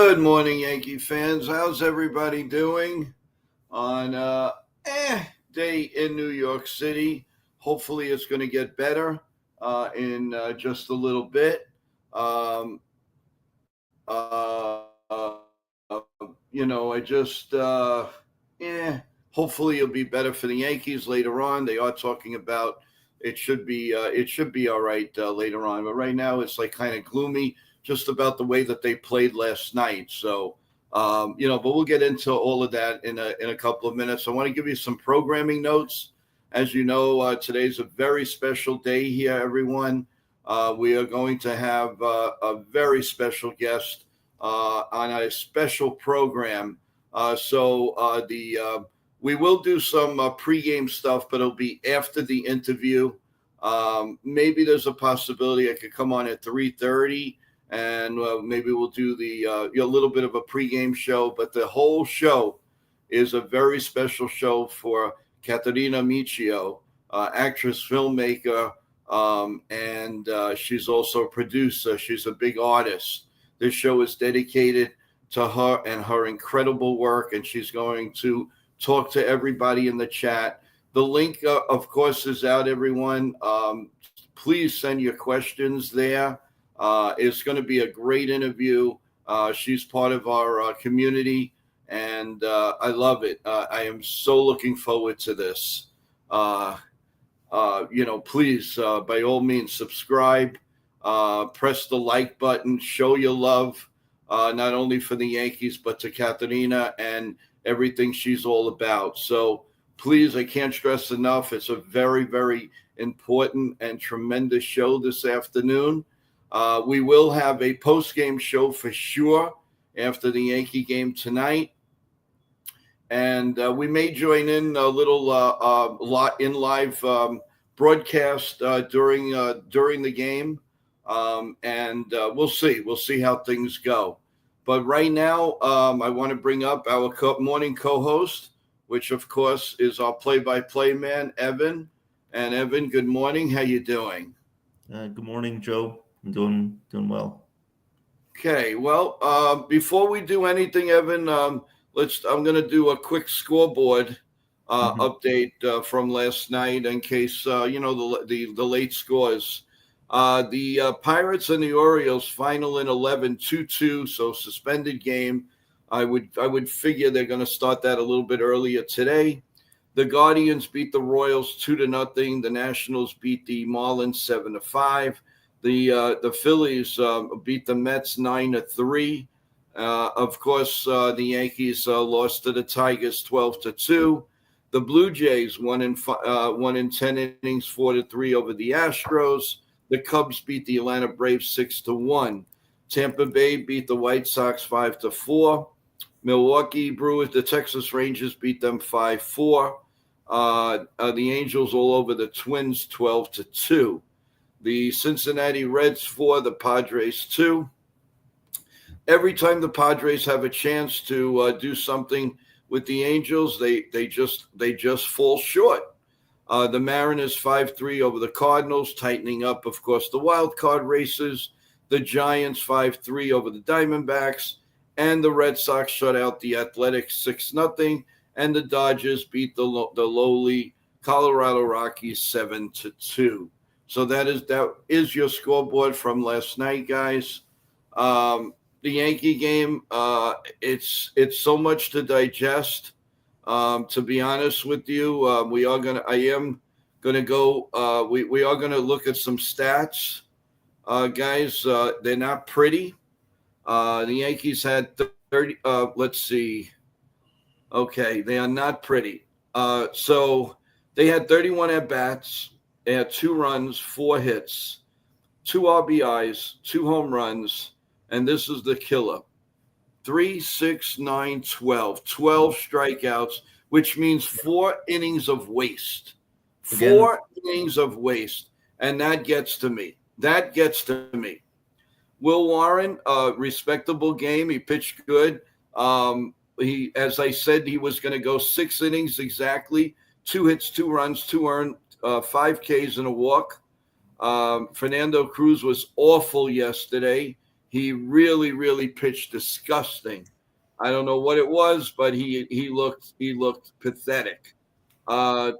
Good morning, Yankee fans. How's everybody doing on day in New York City? Hopefully, it's going to get better in just a little bit. Um, I just hopefully it'll be better for the Yankees later on. They are talking about it should be all right later on, but right now it's like kind of gloomy just about the way that they played last night. So but we'll get into all of that in a couple of minutes. I want to give you some programming notes. As you know, today's a very special day here, everyone. We are going to have a very special guest on a special program. We will do some pregame stuff, but it'll be after the interview. Maybe there's a possibility I could come on at 3:30, and maybe we'll do a little bit of a pregame show. But the whole show is a very special show for Caterina Michio, actress, filmmaker, and she's also a producer. She's a big artist. This show is dedicated to her and her incredible work, and she's going to talk to everybody in the chat. The link, of course, is out, everyone. Please send your questions there. It's going to be a great interview. She's part of our community, and I love it. I am so looking forward to this. Please, by all means, subscribe, press the like button, show your love, not only for the Yankees, but to Caterina and everything she's all about. So please, I can't stress enough, it's a very, very important and tremendous show this afternoon. We will have a post-game show for sure after the Yankee game tonight. And we may join in a little live broadcast during the game, and we'll see. We'll see how things go. But right now, I want to bring up our morning co-host, which of course is our play-by-play man, Evan. And Evan, good morning. How you doing? Good morning, Joe. I'm doing well. Okay. Well, before we do anything, Evan, I'm going to do a quick scoreboard update from last night in case the late scores. The Pirates and the Orioles final in 11, 2-2, so suspended game. I would figure they're going to start that a little bit earlier today. The Guardians beat the Royals 2-0. The Nationals beat the Marlins 7-5. The Phillies beat the Mets 9-3. Of course, the Yankees lost to the Tigers 12-2. The Blue Jays won in 10 innings, 4-3 over the Astros. The Cubs beat the Atlanta Braves 6-1. Tampa Bay beat the White Sox 5-4. Milwaukee Brewers, the Texas Rangers beat them 5-4. The Angels all over the Twins 12-2. The Cincinnati Reds 4, the Padres 2. Every time the Padres have a chance to do something with the Angels, they just fall short. The Mariners 5-3 over the Cardinals, tightening up, of course, the wild card races. The Giants 5-3 over the Diamondbacks, and the Red Sox shut out the Athletics 6-0, and the Dodgers beat the lowly Colorado Rockies 7-2. So that is your scoreboard from last night, guys. The Yankee game, it's so much to digest. To be honest with you, we are gonna look at some stats, guys. They're not pretty. The Yankees had 30. Let's see. Okay, they are not pretty. So they had 31 at bats. They had 2 runs, 4 hits, 2 RBIs, 2 home runs, and this is the killer. 3, 6, 9, 12. 12 strikeouts, which means 4 innings of waste. 4 innings of waste. And that gets to me. Will Warren, respectable game. He pitched good. As I said, he was going to go 6 innings exactly. 2 hits, 2 runs, 2 earned, 5 Ks and a walk. Fernando Cruz was awful yesterday. He really, really pitched disgusting. I don't know what it was, but he looked pathetic. Uh,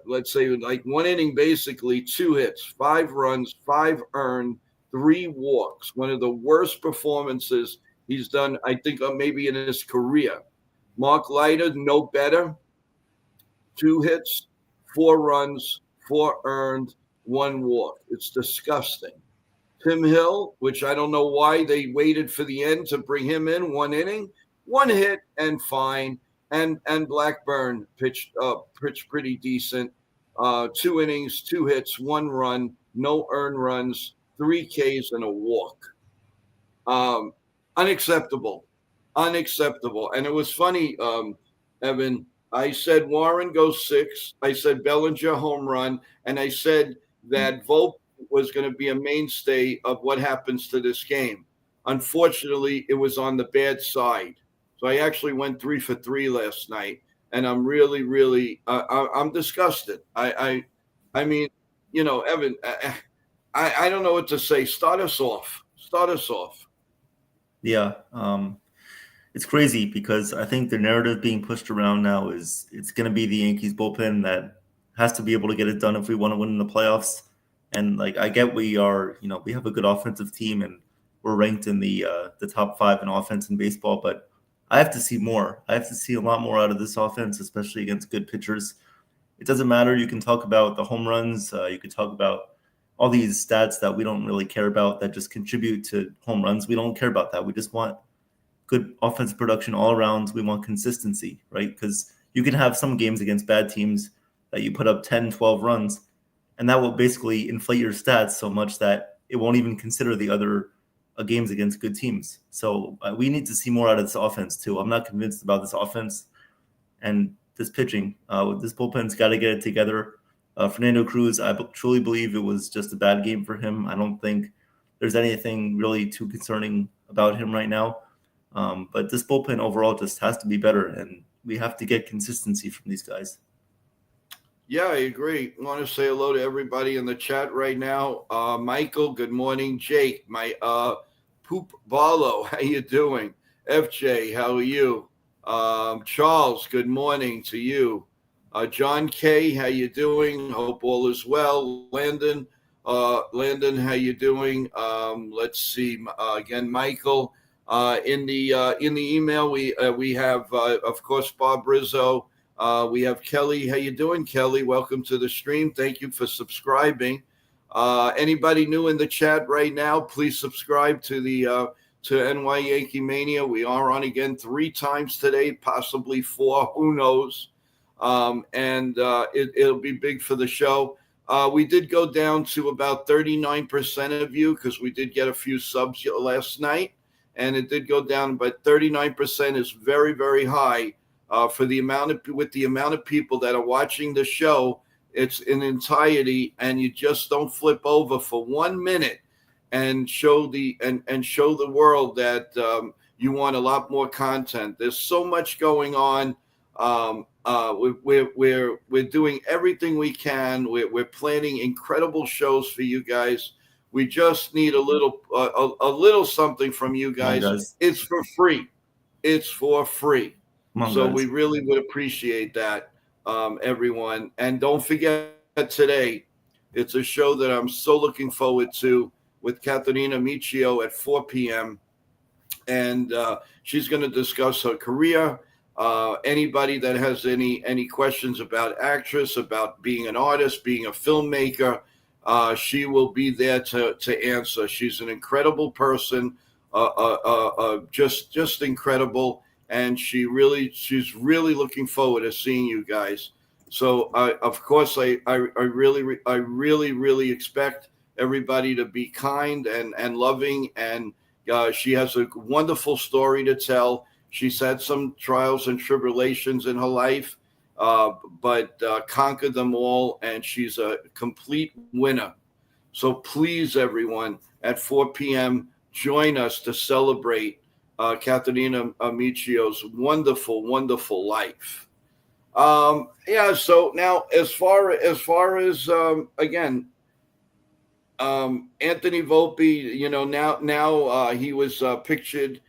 let's say like one inning, basically 2 hits, 5 runs, 5 earned, 3 walks. One of the worst performances he's done, I think, maybe in his career. Mark Leiter, no better. 2 hits, 4 runs, 4 earned, 1 walk. It's disgusting. Tim Hill, which I don't know why they waited for the end to bring him in, 1 inning, 1 hit and fine. And Blackburn pitched pretty decent. 2 innings, 2 hits, 1 run, no earned runs, 3 Ks and a walk. Um, Unacceptable, unacceptable. And it was funny, Evan. I said Warren goes 6. I said Bellinger home run, and I said that Volpe was going to be a mainstay of what happens to this game. Unfortunately, it was on the bad side. So I actually went 3 for 3 last night, and I'm really, really, I'm disgusted. I mean, Evan, I don't know what to say. Start us off. Start us off. Yeah, it's crazy because I think the narrative being pushed around now is it's going to be the Yankees bullpen that has to be able to get it done if we want to win in the playoffs. And like I get we have a good offensive team and we're ranked in the top 5 in offense in baseball, but I have to see more. I have to see a lot more out of this offense, especially against good pitchers. It doesn't matter. You can talk about the home runs. You can talk about all these stats that we don't really care about that just contribute to home runs. We don't care about that. We just want good offensive production all around. We want consistency, right? Because you can have some games against bad teams that you put up 10, 12 runs, and that will basically inflate your stats so much that it won't even consider the other games against good teams. So we need to see more out of this offense too. I'm not convinced about this offense and this pitching. This bullpen's got to get it together. Fernando Cruz, I truly believe it was just a bad game for him. I don't think there's anything really too concerning about him right now. But this bullpen overall just has to be better, and we have to get consistency from these guys. Yeah, I agree. I want to say hello to everybody in the chat right now. Michael, good morning. Jake, my Poop Barlow, how you doing? FJ, how are you? Charles, good morning to you. John K, how you doing? Hope all is well. Landon, how you doing? Let's see. Again, Michael. In the email, we have of course Bob Rizzo. We have Kelly. How you doing, Kelly? Welcome to the stream. Thank you for subscribing. Anybody new in the chat right now? Please subscribe to the to NY Yankee Mania. We are on again 3 times today, possibly 4. Who knows? It'll be big for the show. We did go down to about 39% of you because we did get a few subs last night, and it did go down, but 39% is very, very high for the amount of people that are watching the show. It's in entirety, and you just don't flip over for 1 minute and show the world that you want a lot more content. There's so much going on. We're doing everything we can. We're planning incredible shows for you guys. We just need a little something from you guys. It's for free. It's for free. So we really would appreciate that, everyone. And don't forget today, it's a show that I'm so looking forward to with Caterina Michio at 4 p.m. And she's going to discuss her career. Anybody that has any questions about actress, about being an artist, being a filmmaker, she will be there to answer. She's an incredible person, just incredible, and she's really looking forward to seeing you guys. So of course I really expect everybody to be kind and loving, and she has a wonderful story to tell. She's had some trials and tribulations in her life, but conquered them all, and she's a complete winner. So please, everyone, at 4 p.m., join us to celebrate Caterina Michio's wonderful, wonderful life. So now, as far as again, Anthony Volpe, now he was pictured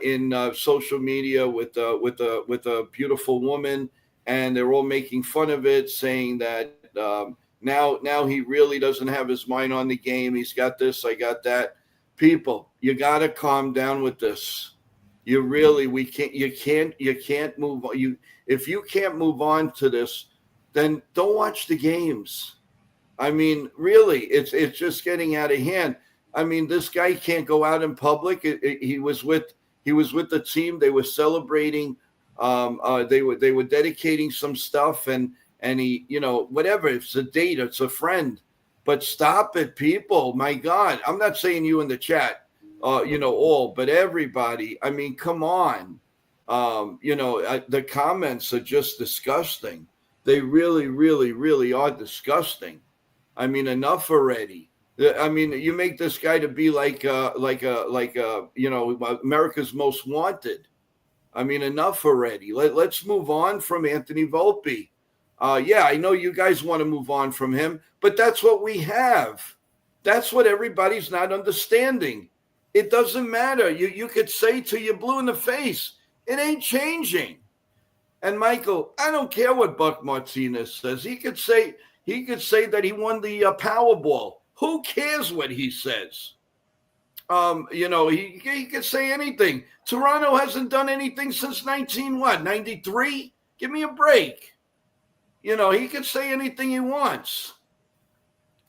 in social media with a beautiful woman, and they're all making fun of it, saying that now he really doesn't have his mind on the game. He's got this, I got that. People, you got to calm down with this. You can't move on. If you can't move on to this, then don't watch the games. I mean, really, it's just getting out of hand. I mean, this guy can't go out in public. He was with the team. They were celebrating. They were dedicating some stuff, and he, whatever. It's a date. It's a friend. But stop it, people. My God, I'm not saying you in the chat. All, but everybody. I mean, come on. The comments are just disgusting. They really, really, really are disgusting. I mean, enough already. I mean, you make this guy to be like America's Most Wanted. I mean, enough already. Let's move on from Anthony Volpe. Yeah, I know you guys want to move on from him, but that's what we have. That's what everybody's not understanding. It doesn't matter. You could say till you're blue in the face, it ain't changing. And Michael, I don't care what Buck Martinez says. He could say that he won the Powerball. Who cares what he says? He could say anything. Toronto hasn't done anything since 93? Give me a break. He could say anything he wants.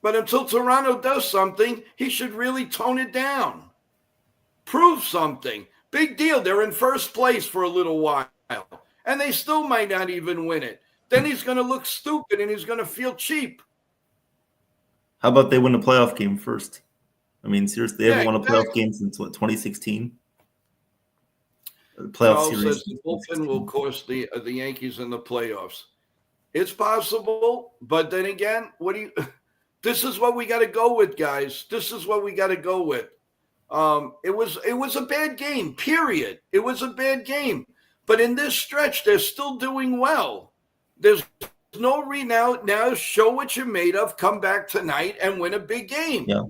But until Toronto does something, he should really tone it down. Prove something. Big deal. They're in first place for a little while, and they still might not even win it. Then he's going to look stupid and he's going to feel cheap. How about they win a playoff game first? I mean, seriously, they haven't won a playoff game since 2016? Playoff series. Says the bullpen will cost the Yankees in the playoffs. It's possible, but then again, this is what we got to go with, guys. This is what we got to go with. It was a bad game, period. It was a bad game. But in this stretch, they're still doing well. There's no now show what you're made of, come back tonight and win a big game. Yeah.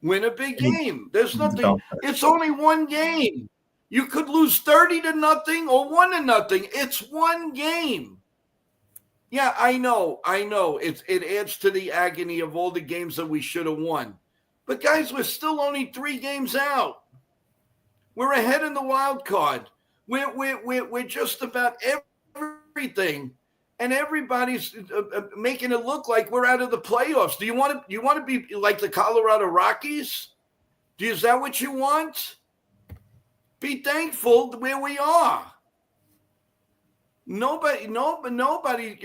Win a big game. There's nothing. It's only one game. You could lose 30-0 or 1-0. It's one game. Yeah, I know. It adds to the agony of all the games that we should have won. But guys, we're still only 3 games out. We're ahead in the wild card. We're just about everything, and everybody's making it look like we're out of the playoffs. Do you want to be like the Colorado Rockies? Is that what you want? Be thankful where we are. Nobody.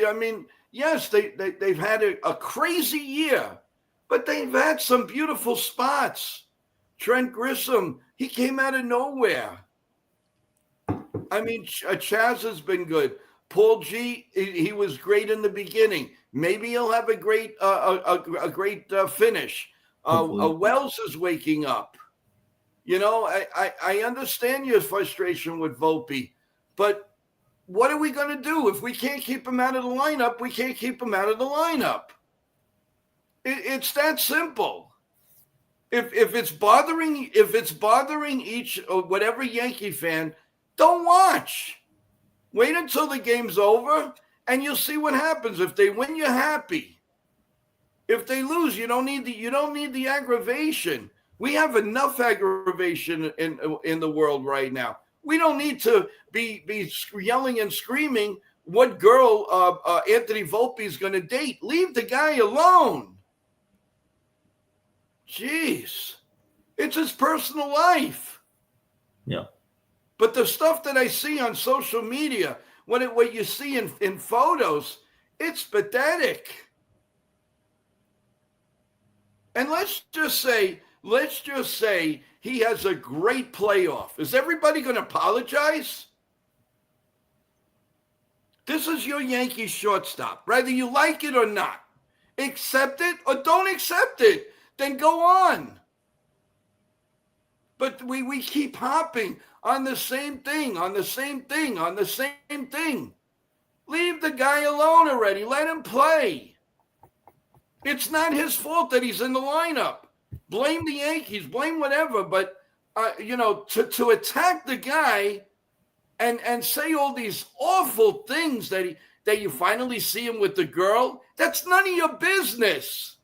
I mean, yes, they've had a crazy year, but they've had some beautiful spots. Trent Grissom, he came out of nowhere. I mean, Chaz has been good. Paul G, he was great in the beginning. Maybe he'll have a great finish. Wells is waking up. I understand your frustration with Volpe, but what are we going to do if we can't keep him out of the lineup? We can't keep him out of the lineup. It's that simple. If it's bothering each or whatever Yankee fan, don't watch. Wait until the game's over, and you'll see what happens. If they win, you're happy. If they lose, you don't need the aggravation. We have enough aggravation in the world right now. We don't need to be yelling and screaming what girl Anthony Volpe is going to date. Leave the guy alone. Jeez, it's his personal life. Yeah. But the stuff that I see on social media, what you see in photos, it's pathetic. And let's just say he has a great playoff. Is everybody going to apologize? This is your Yankees shortstop, whether you like it or not. Accept it or don't accept it. Then go on. But we keep hopping on the same thing. Leave the guy alone already. Let him play. It's not his fault that he's in the lineup. Blame the Yankees, blame whatever, but to attack the guy and say all these awful things that you finally see him with the girl, that's none of your business.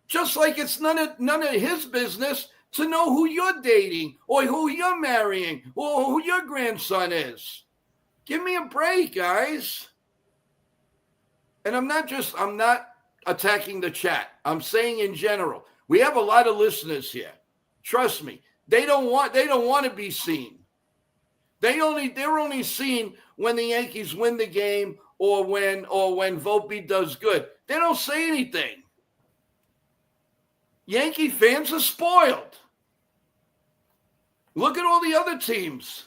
Just like it's none of his business to know who you're dating or who you're marrying or who your grandson is. Give me a break, guys. And I'm not attacking the chat. I'm saying in general. We have a lot of listeners here. Trust me. They don't want to be seen. They're only seen when the Yankees win the game or when Volpe does good. They don't say anything. Yankee fans are spoiled. Look at all the other teams.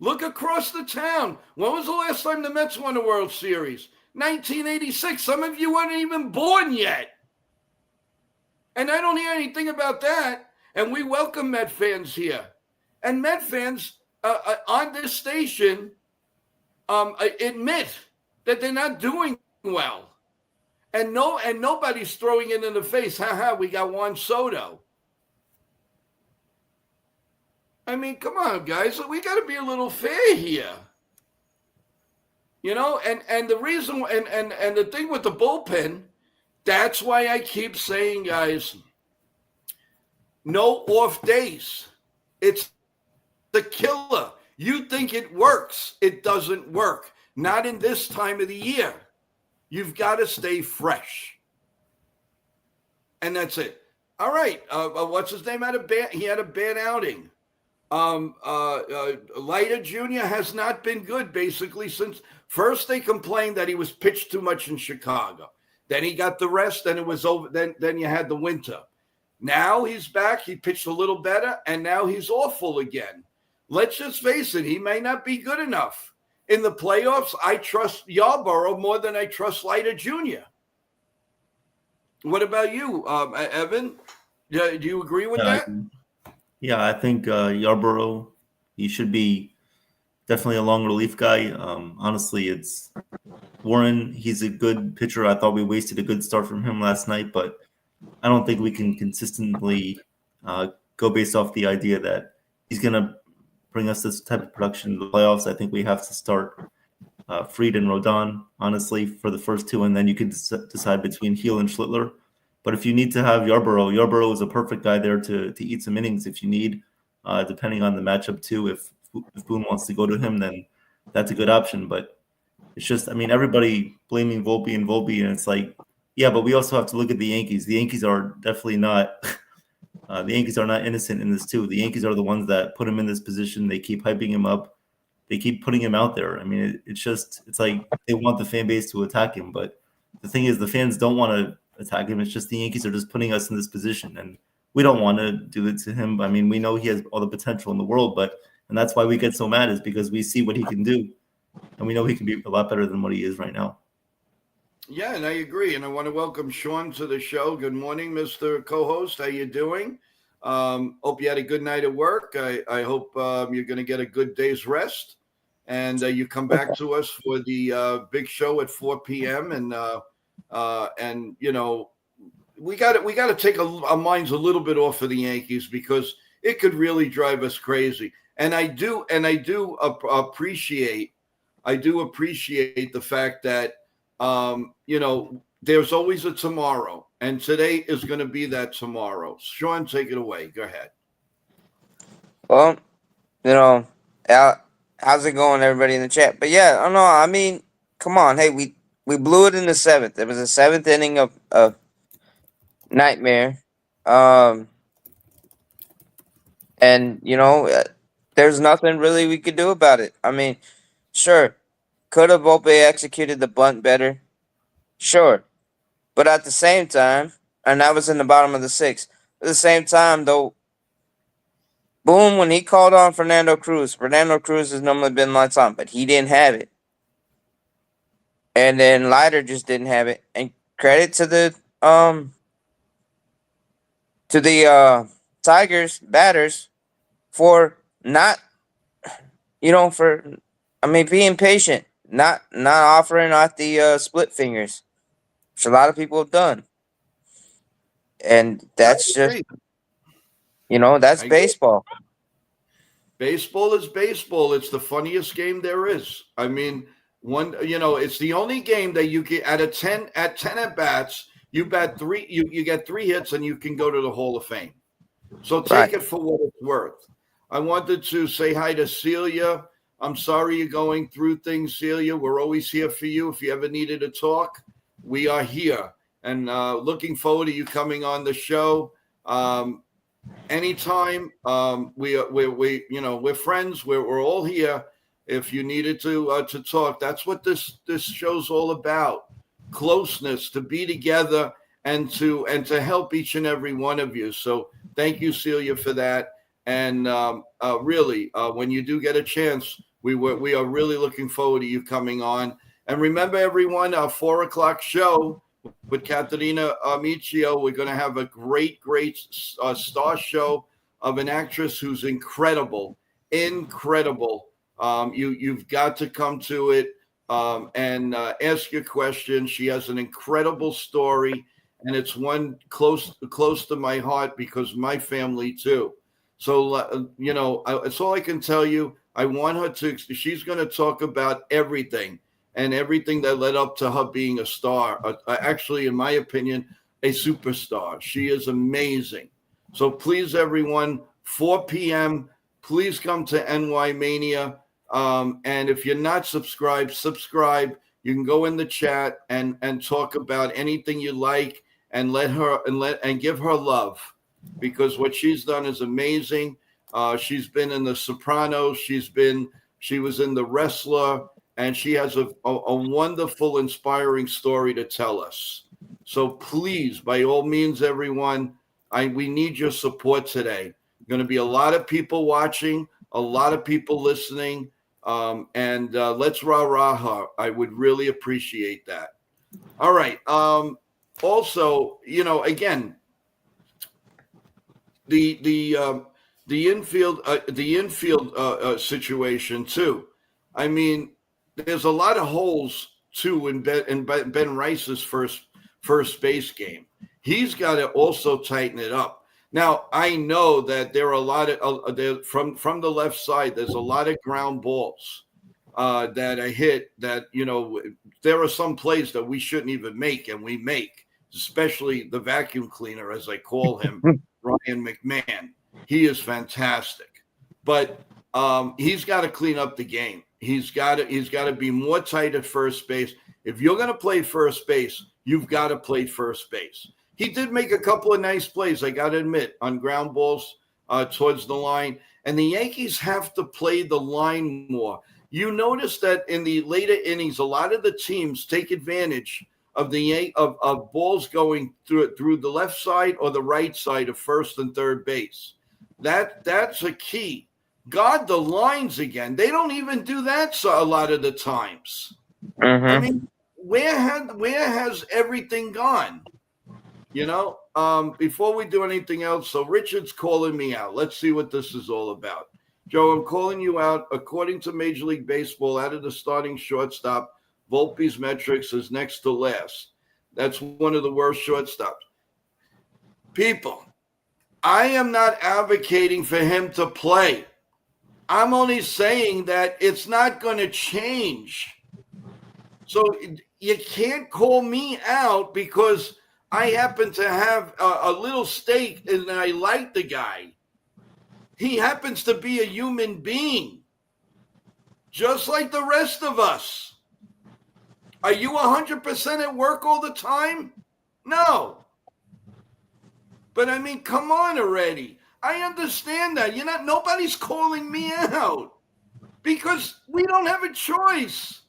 Look across the town. When was the last time the Mets won a World Series? 1986. Some of you weren't even born yet. And I don't hear anything about that. And we welcome Met fans here. And Met fans on this station admit that they're not doing well. And nobody's throwing it in the face. We got Juan Soto. I mean, come on, guys. We got to be a little fair here. And the reason and the thing with the bullpen, that's why I keep saying, guys, no off days. It's the killer. You think it works. It doesn't work. Not in this time of the year. You've got to stay fresh. And that's it. All right. What's his name? He had a bad outing. Leiter Jr. has not been good basically since first they complained that he was pitched too much in Chicago. Then he got the rest, then it was over. Then you had the winter. Now he's back. He pitched a little better, and now he's awful again. Let's just face it. He may not be good enough. In the playoffs, I trust Yarborough more than I trust Leiter Jr. What about you, Evan? Do you agree with that? Yeah, I think Yarborough, he should be definitely a long relief guy. Honestly, it's Warren. He's a good pitcher. I thought we wasted a good start from him last night, but I don't think we can consistently go based off the idea that he's going to bring us this type of production in the playoffs. I think we have to start Fried and Rodon, honestly, for the first two, and then you can decide between Heel and Schlittler. But if you need to have Yarborough is a perfect guy there to eat some innings if you need, depending on the matchup too. If Boone wants to go to him, then that's a good option. But it's just, I mean, everybody blaming Volpe, and it's like, yeah, but we also have to look at the Yankees. The Yankees are definitely not the Yankees are not innocent in this too. The Yankees are the ones that put him in this position. They keep hyping him up. They keep putting him out there. I mean, it's like they want the fan base to attack him. But the thing is, the fans don't want to attack him. It's just the Yankees are just putting us in this position, and we don't want to do it to him. I mean, we know he has all the potential in the world, and that's why we get so mad is because we see what he can do, and we know he can be a lot better than what he is right now. Yeah, and I agree. And I want to welcome Sean to the show. Good morning, Mr. Co-host. How you doing? Hope you had a good night at work. I hope you're going to get a good day's rest, and you come back to us for the big show at 4 p.m. And we got to take our minds a little bit off of the Yankees because it could really drive us crazy. And I do appreciate the fact that there's always a tomorrow, and today is going to be that tomorrow. Sean, take it away. Go ahead. Well, how's it going, everybody in the chat? But yeah, I don't know. I mean, come on. Hey, we blew it in the seventh. It was the seventh inning of nightmare. And, there's nothing really we could do about it. I mean, sure, could have Volpe executed the bunt better? Sure. But at the same time, and that was in the bottom of the sixth, at the same time, though, Boom, when he called on Fernando Cruz has normally been lights on, but he didn't have it. And then Leiter just didn't have it. And credit to the Tigers batters for not, being patient, not offering out the split fingers, which a lot of people have done. And that's just, that's I agree. baseball. Baseball is baseball. It's the funniest game there is. I mean, it's the only game that you get at 10 at bats, you bat three, you get 3 hits and you can go to the Hall of Fame. So Right. take it for what it's worth. I wanted to say hi to Celia. I'm sorry you're going through things, Celia. We're always here for you. If you ever needed to talk, we are here. And looking forward to you coming on the show. Anytime. We're friends. We're all here. If you needed to talk, that's what this show's all about. Closeness, to be together, and to help each and every one of you. So thank you, Celia, for that. And really, when you do get a chance, we are really looking forward to you coming on. And remember, everyone, our 4 o'clock show with Caterina Amicio. We're going to have a great star show of an actress who's incredible. You've got to come to it and ask your questions. She has an incredible story, and it's one close to my heart because my family too. So it's all I can tell you. I want her to. She's going to talk about everything and everything that led up to her being a star. Actually, in my opinion, a superstar. She is amazing. So please, everyone, 4 p.m., please come to NY Mania. And if you're not subscribed, subscribe. You can go in the chat and talk about anything you like and give her love, because what she's done is amazing. She's been in The Sopranos. She was in The Wrestler. And she has a wonderful, inspiring story to tell us. So please, by all means, everyone, we need your support today. Going to be a lot of people watching, a lot of people listening, and let's rah her. I would really appreciate that. All right. Also, again, the infield situation too. I mean, there's a lot of holes too in Ben Rice's first base game. He's got to also tighten it up. Now, I know that there are a lot of from the left side. There's a lot of ground balls that are hit. That there are some plays that we shouldn't even make, and we make, especially the vacuum cleaner, as I call him, Ryan McMahon. He is fantastic, but he's got to clean up the game. He's got to be more tight at first base. If you're going to play first base, you've got to play first base. He did make a couple of nice plays, I got to admit, on ground balls towards the line. And the Yankees have to play the line more. You notice that in the later innings, a lot of the teams take advantage of of balls going through the left side or the right side of first and third base. That's a key. Guard the lines again. They don't even do that a lot of the times. Mm-hmm. I mean, where has everything gone? Before we do anything else, so Richard's calling me out. Let's see what this is all about. Joe, I'm calling you out. According to Major League Baseball, out of the starting shortstop, Volpe's metrics is next to last. That's one of the worst shortstops. People, I am not advocating for him to play. I'm only saying that it's not going to change. So you can't call me out because I happen to have a little stake and I like the guy. He happens to be a human being, just like the rest of us. Are you 100% at work all the time? No. But I mean, come on already. I understand that. Nobody's calling me out because we don't have a choice.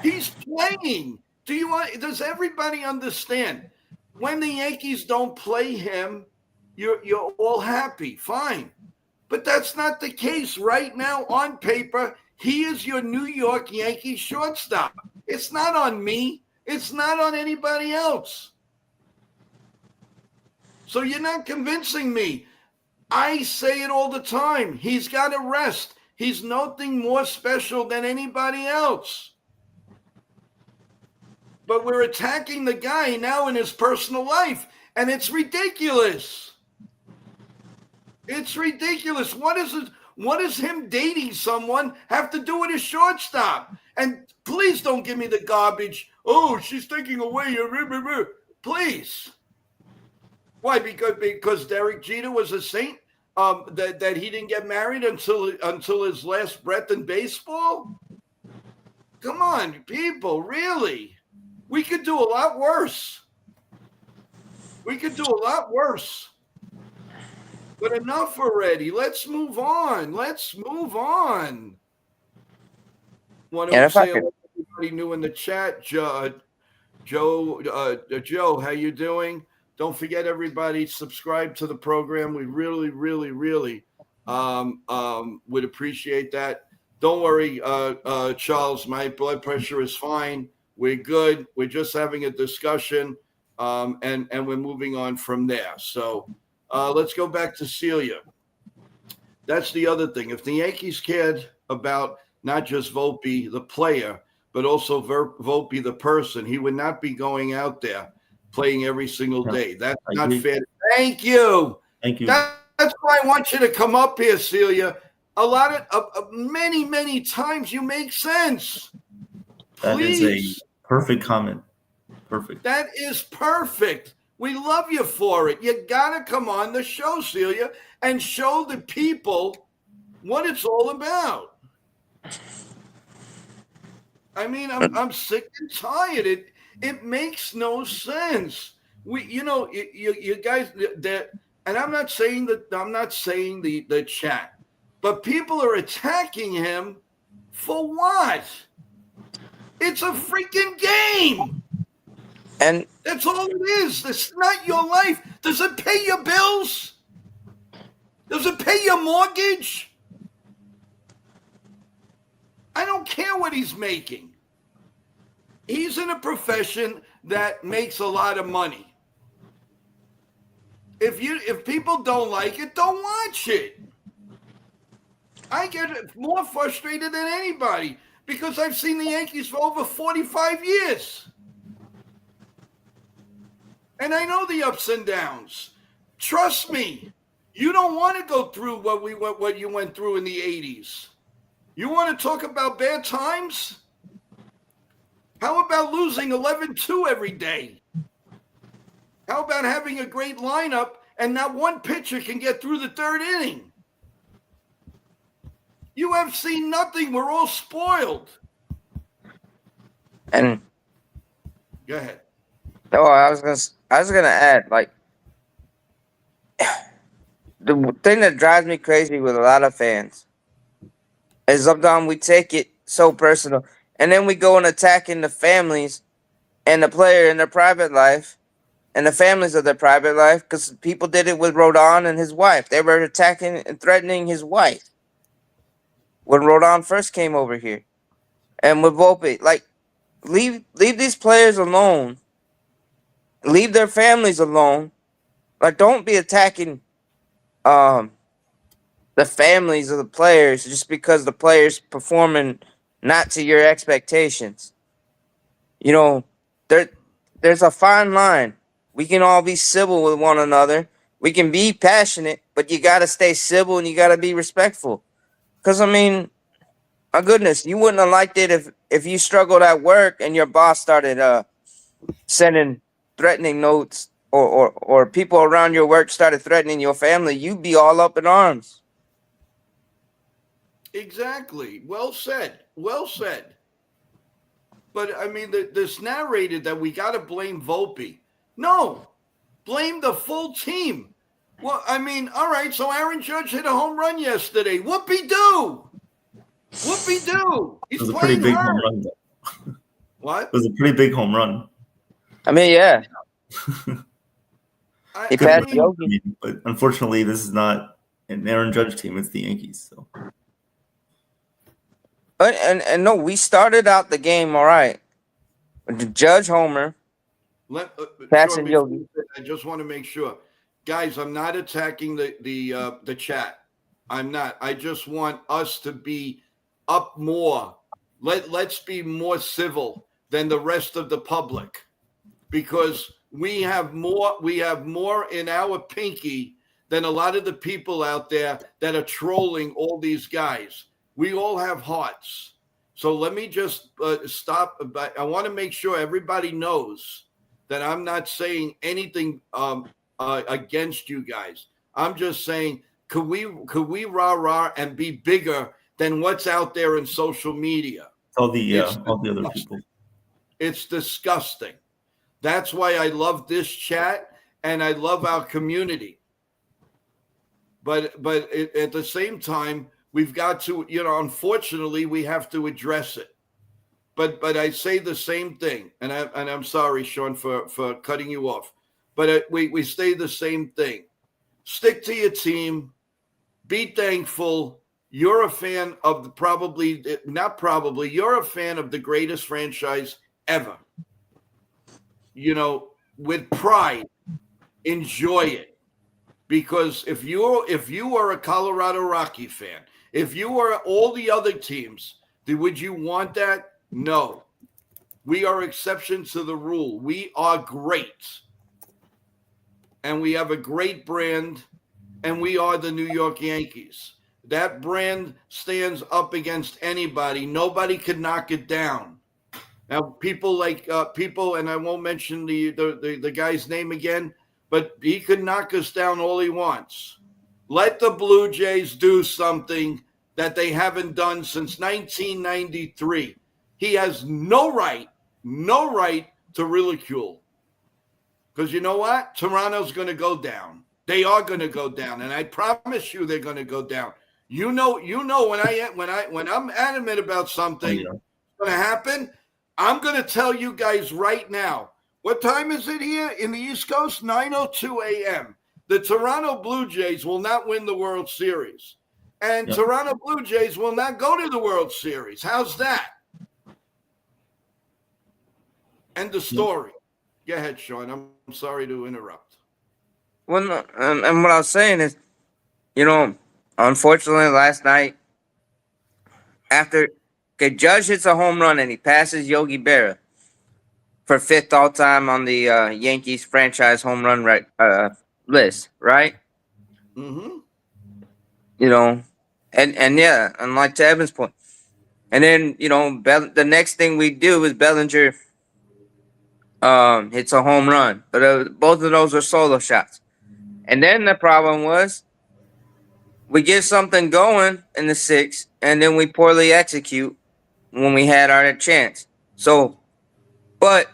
He's playing. Does everybody understand? When the Yankees don't play him, you're all happy. Fine. But that's not the case right now. On paper, he is your New York Yankees shortstop. It's not on me. It's not on anybody else. So you're not convincing me. I say it all the time. He's got to rest. He's nothing more special than anybody else. But we're attacking the guy now in his personal life. and it's ridiculous. It's ridiculous. What does him dating someone have to do with his shortstop? And please don't give me the garbage. Oh, she's taking away your. Please. Why? Because Derek Jeter was a saint. That he didn't get married until his last breath in baseball. Come on, people, really? We could do a lot worse. We could do a lot worse. But enough already. Let's move on. Let's move on. Want to say hello to everybody new in the chat. Joe, how you doing? Don't forget, everybody, subscribe to the program. We really, really, really would appreciate that. Don't worry, Charles. My blood pressure is fine. We're good. We're just having a discussion, and we're moving on from there. So let's go back to Celia. That's the other thing. If the Yankees cared about not just Volpe, the player, but also Volpe, the person, he would not be going out there playing every single day. That's not fair. Thank you. Thank you. That's why I want you to come up here, Celia. A lot of many, many times you make sense. Please. That is a perfect comment. Perfect. That is perfect. We love you for it. You got to come on the show, Celia, and show the people what it's all about. I mean, I'm sick and tired. It makes no sense. You guys, that, and I'm not saying the chat, but people are attacking him for what? It's a freaking game. And that's all it is. It's not your life. Does it pay your bills? Does it pay your mortgage? I don't care what he's making. He's in a profession that makes a lot of money. If people don't like it, don't watch it. I get more frustrated than anybody because I've seen the Yankees for over 45 years. And I know the ups and downs. Trust me, you don't want to go through what you went through in the 80s. You want to talk about bad times? How about losing 11-2 every day? How about having a great lineup and not one pitcher can get through the third inning? You have seen nothing. We're all spoiled. And go ahead. No, I was gonna add, like, the thing that drives me crazy with a lot of fans is sometimes we take it so personal, and then we go and attacking the families and the player in their private life and the families of their private life, because people did it with Rodon and his wife. They were attacking and threatening his wife when Rodon first came over here. And with Volpe, like, leave these players alone. Leave their families alone. Like, don't be attacking the families of the players just because the players performing not to your expectations. You know, there's a fine line. We can all be civil with one another. We can be passionate, but you got to stay civil and you got to be respectful. Because, I mean, my goodness, you wouldn't have liked it if you struggled at work and your boss started sending threatening notes or people around your work started threatening your family. You'd be all up in arms. Exactly. Well said. Well said. But, I mean, this narrated that we got to blame Volpe. No. Blame the full team. Well, I mean, all right, so Aaron Judge hit a home run yesterday. Whoopie-doo. Whoopie-doo. He's it was a pretty big home run. What? It was a pretty big home run. I mean, yeah. He passed Yogi. But unfortunately, this is not an Aaron Judge team. It's the Yankees. So. And no, we started out the game all right. The Judge homer. Passing Yogi. I just want to make sure. Guys, I'm not attacking the chat. I'm not. I just want us to be up more. Let's be more civil than the rest of the public, because we have more in our pinky than a lot of the people out there that are trolling all these guys. We all have hearts. So let me just stop. But I want to make sure everybody knows that I'm not saying anything against you guys. I'm just saying, could we rah and be bigger than what's out there in social media? All the other people. It's disgusting. That's why I love this chat and I love our community. But at the same time, we've got to, unfortunately, we have to address it. But I say the same thing, and I'm sorry, Sean, for cutting you off. But we say the same thing. Stick to your team. Be thankful. You're a fan of you're a fan of the greatest franchise ever. With pride, enjoy it. Because if you are a Colorado Rocky fan, if you are all the other teams, would you want that? No. We are exceptions to the rule. We are great. And we have a great brand, and we are the New York Yankees. That brand stands up against anybody. Nobody could knock it down. Now, people, and I won't mention the guy's name again, but he could knock us down all he wants. Let the Blue Jays do something that they haven't done since 1993. He has no right to ridicule. Because you know what? Toronto's going to go down. They are going to go down, and I promise you they're going to go down. You know when I'm adamant about something going to happen, I'm going to tell you guys right now. What time is it here in the East Coast? 9:02 a.m. The Toronto Blue Jays will not win the World Series. And Toronto Blue Jays will not go to the World Series. How's that? End of story. Go ahead, Sean. I'm sorry to interrupt. Well, no, and what I was saying is, unfortunately, last night, Judge hits a home run and he passes Yogi Berra for 5th all time on the Yankees franchise home run list, right? Mm-hmm. And yeah, and like to Evan's point, and then the next thing we do is Bellinger hits a home run, but both of those are solo shots. And then the problem was we get something going in the 6th, and then we poorly execute when we had our chance. So, but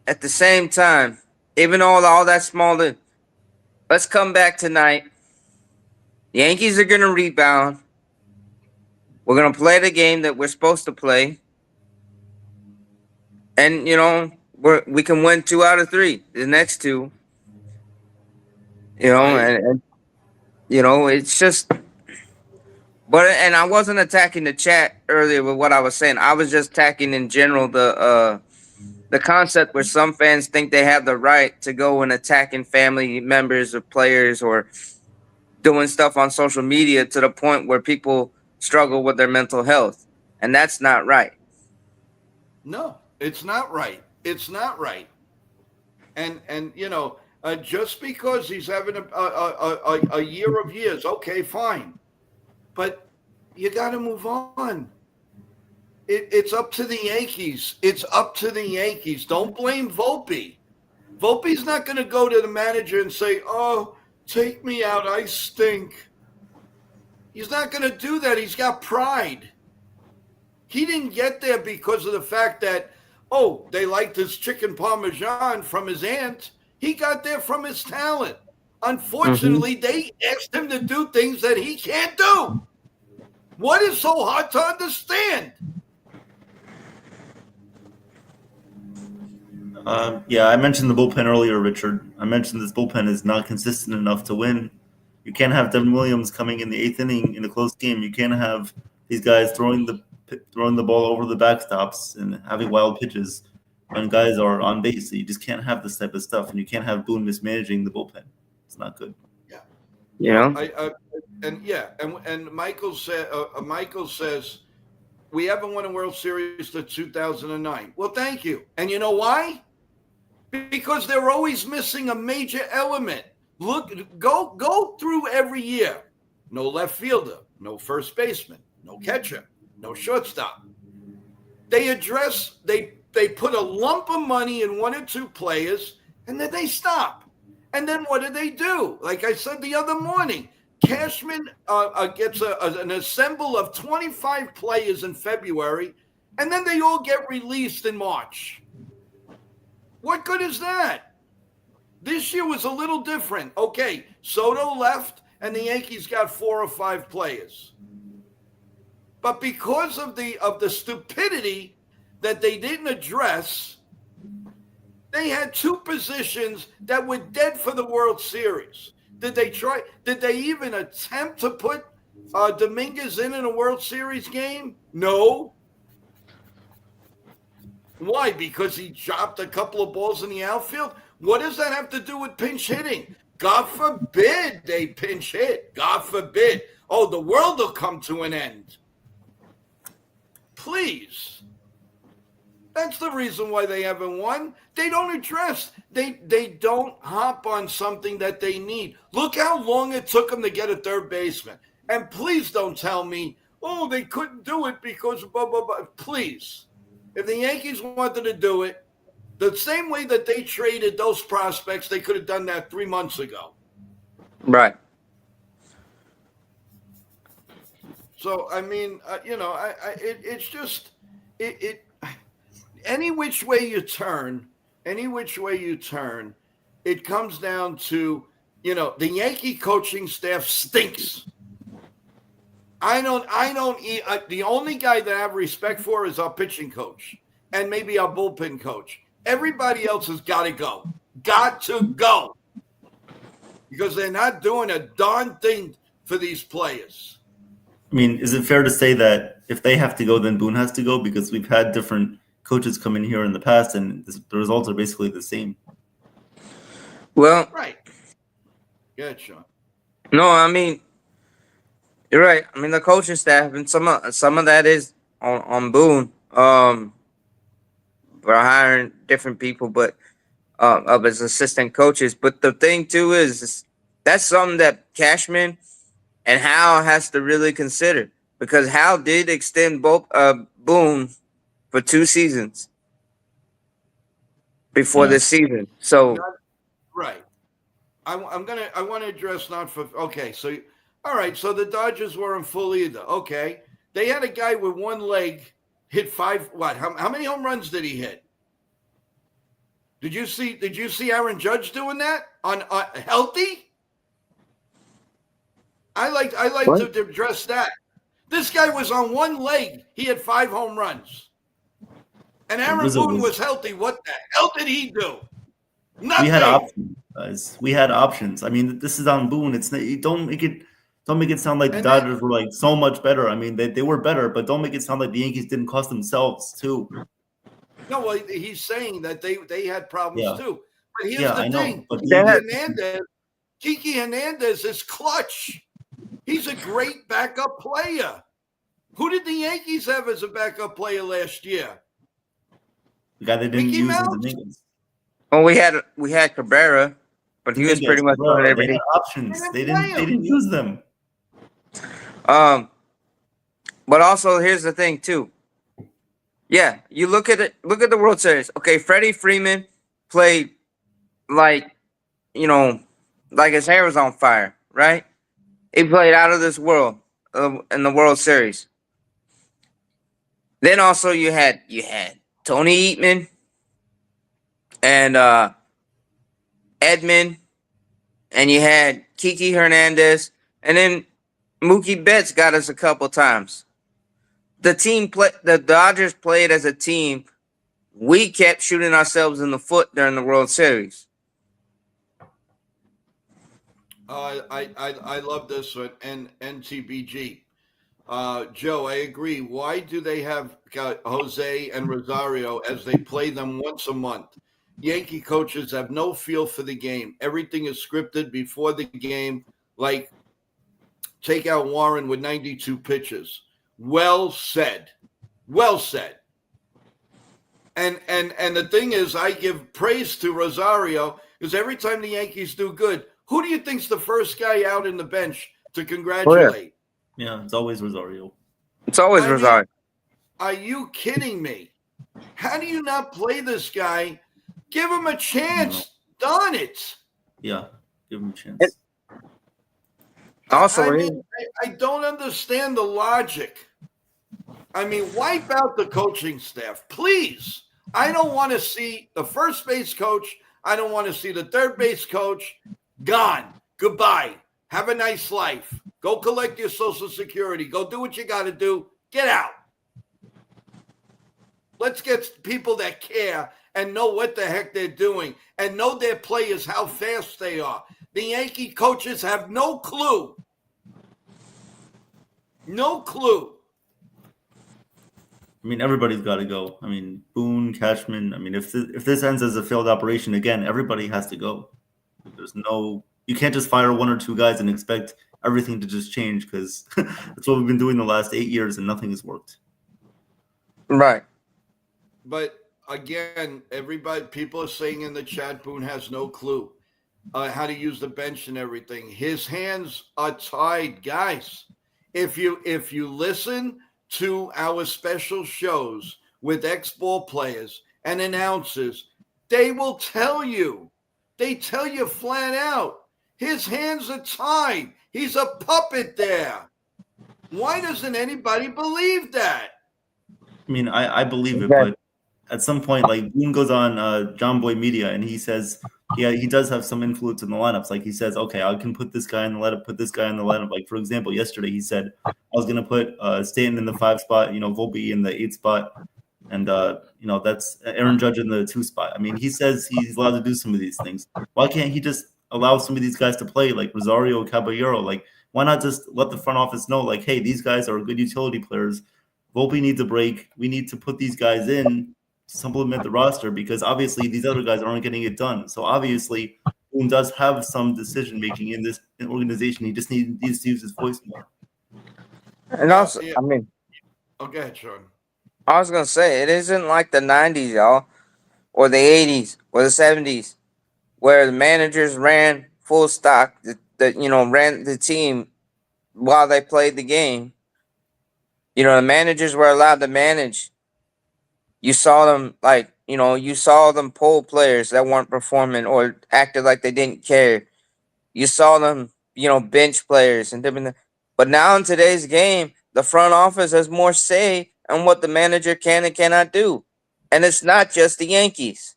at the same time, even though all that small, let's come back tonight. The Yankees are going to rebound. We're going to play the game that we're supposed to play. And, we can win 2 out of 3. The next 2. And it's just. And I wasn't attacking the chat earlier with what I was saying. I was just attacking in general the concept where some fans think they have the right to go and attacking family members or players or doing stuff on social media to the point where people struggle with their mental health. And that's not right. No, it's not right. It's not right. And just because he's having a year of years, okay, fine. But you got to move on. It's up to the Yankees. It's up to the Yankees. Don't blame Volpe. Volpe's not going to go to the manager and say, "Oh, take me out. I stink." He's not going to do that. He's got pride. He didn't get there because of the fact that, they liked his chicken parmesan from his aunt. He got there from his talent. Unfortunately, they asked him to do things that he can't do. What is so hard to understand? I mentioned the bullpen earlier, Richard. I mentioned this bullpen is not consistent enough to win. You can't have Devin Williams coming in the 8th inning in a close game. You can't have these guys throwing the ball over the backstops and having wild pitches when guys are on base. You just can't have this type of stuff, and you can't have Boone mismanaging the bullpen. It's not good. Yeah. And Michael says we haven't won a World Series since 2009. Well, thank you. And you know why? because they're always missing a major element. Look, go through every year. No left fielder, no first baseman, no catcher, no shortstop. They put a lump of money in one or two players, and then they stop. And then what do? Like I said the other morning, Cashman gets an assemble of 25 players in February, and then they all get released in March. What good is that? This year was a little different. Okay, Soto left, and the Yankees got 4 or 5 players. But because of the stupidity that they didn't address, they had 2 positions that were dead for the World Series. Did they even attempt to put Dominguez in a World Series game? No. Why? Because he dropped a couple of balls in the outfield? What does that have to do with pinch hitting? God forbid they pinch hit. God forbid. Oh, the world will come to an end. Please. That's the reason why they haven't won. They don't address. They don't hop on something that they need. Look how long it took them to get a third baseman. And please don't tell me, oh, they couldn't do it because blah, blah, blah. Please. If the Yankees wanted to do it, the same way that they traded those prospects, they could have done that 3 months ago. Right. So, I mean, it's just any which way you turn, it comes down to, the Yankee coaching staff stinks. The only guy that I have respect for is our pitching coach and maybe our bullpen coach. Everybody else has got to go. Got to go. Because they're not doing a darn thing for these players. I mean, is it fair to say that if they have to go, then Boone has to go? Because we've had different coaches come in here in the past, and the results are basically the same. Well, right. Good, Sean. No, I mean, you're right. I mean, the coaching staff and some of that is on Boone. We're hiring different people, but of his assistant coaches. But the thing too is that's something that Cashman and Hal has to really consider, because Hal did extend both Boone for 2 seasons before this season. So right. I want to address not for okay. So all right. So the Dodgers weren't full either. Okay, they had a guy with one leg hit 5. What? How many home runs did he hit? Did you see Aaron Judge doing that on healthy? I like to address that. This guy was on one leg. He had 5 home runs. And Aaron Boone was healthy. What the hell did he do? Nothing. We had options, guys. We had options. I mean, this is on Boone. Don't make it sound like the Dodgers were like so much better. I mean, they were better, but don't make it sound like the Yankees didn't cost themselves too. No, well, he's saying that they had problems too. But here's the thing: Kiki Hernandez is clutch. He's a great backup player. Who did the Yankees have as a backup player last year? The guy they didn't use in the Yankees. Well, we had Cabrera, but he was pretty much on everything. They had options. They didn't use them. But also here's the thing too. Yeah, you look at it. Look at the World Series. Okay, Freddie Freeman played like his hair was on fire, right? He played out of this world in the World Series. Then also you had Tony Eatman and Edman, and you had Kiki Hernandez, and then Mookie Betts got us a couple times. The Dodgers played as a team. We kept shooting ourselves in the foot during the World Series. I love this one. NTBG. Joe, I agree. Why do they have Jose and Rosario as they play them once a month? Yankee coaches have no feel for the game. Everything is scripted before the game. Like, take out Warren with 92 pitches. Well said. Well said. And the thing is, I give praise to Rosario because every time the Yankees do good, who do you think's the first guy out in the bench to congratulate? Yeah, it's always Rosario. It's always I mean, Rosario. are you kidding me? How do you not play this guy? Give him a chance. Darn it. Yeah, give him a chance. Also, I mean, I don't understand the logic. I mean, wipe out the coaching staff, please. I don't want to see the first base coach. I don't want to see the third base coach. Gone. Goodbye. Have a nice life. Go collect your Social Security. Go do what you got to do. Get out. Let's get people that care and know what the heck they're doing and know their players, how fast they are. The Yankee coaches have no clue. No clue. I mean, everybody's got to go. I mean, Boone, Cashman. I mean, if this ends as a failed operation again, everybody has to go. You can't just fire one or two guys and expect everything to just change because that's what we've been doing the last 8 years and nothing has worked. right. But again, people are saying in the chat, Boone has no clue how to use the bench and everything. His hands are tied, guys. If you listen to our special shows with ex-ball players and announcers, they will tell you. They tell you flat out. His hands are tied. He's a puppet there. Why doesn't anybody believe that? I mean, I believe it, Exactly. but at some point, like Boone goes on John Boy Media and he says, yeah, he does have some influence in the lineups. Like he says, okay, I can put this guy in the lineup, put this guy in the lineup. Like for example, yesterday he said I was going to put Stanton in the 5 spot, Volpe in the 8 spot, and that's Aaron Judge in the 2 spot. I mean, he says he's allowed to do some of these things. Why can't he just allow some of these guys to play, like Rosario, Caballero? Like, why not just let the front office know, like, hey, these guys are good utility players. Volpe needs a break. We need to put these guys in to supplement the roster because obviously these other guys aren't getting it done. So obviously, Boone does have some decision making in this organization. He just needs to use his voice more. And also, Yeah. I mean, Okay, ahead, Sean. I was gonna say it isn't like the '90s, y'all, or the '80s or the '70s, where the managers ran full stock, that ran the team while they played the game. The managers were allowed to manage. You saw them you saw them pull players that weren't performing or acted like they didn't care. You saw them, bench players and different. But now in today's game, the front office has more say on what the manager can and cannot do, and it's not just the Yankees.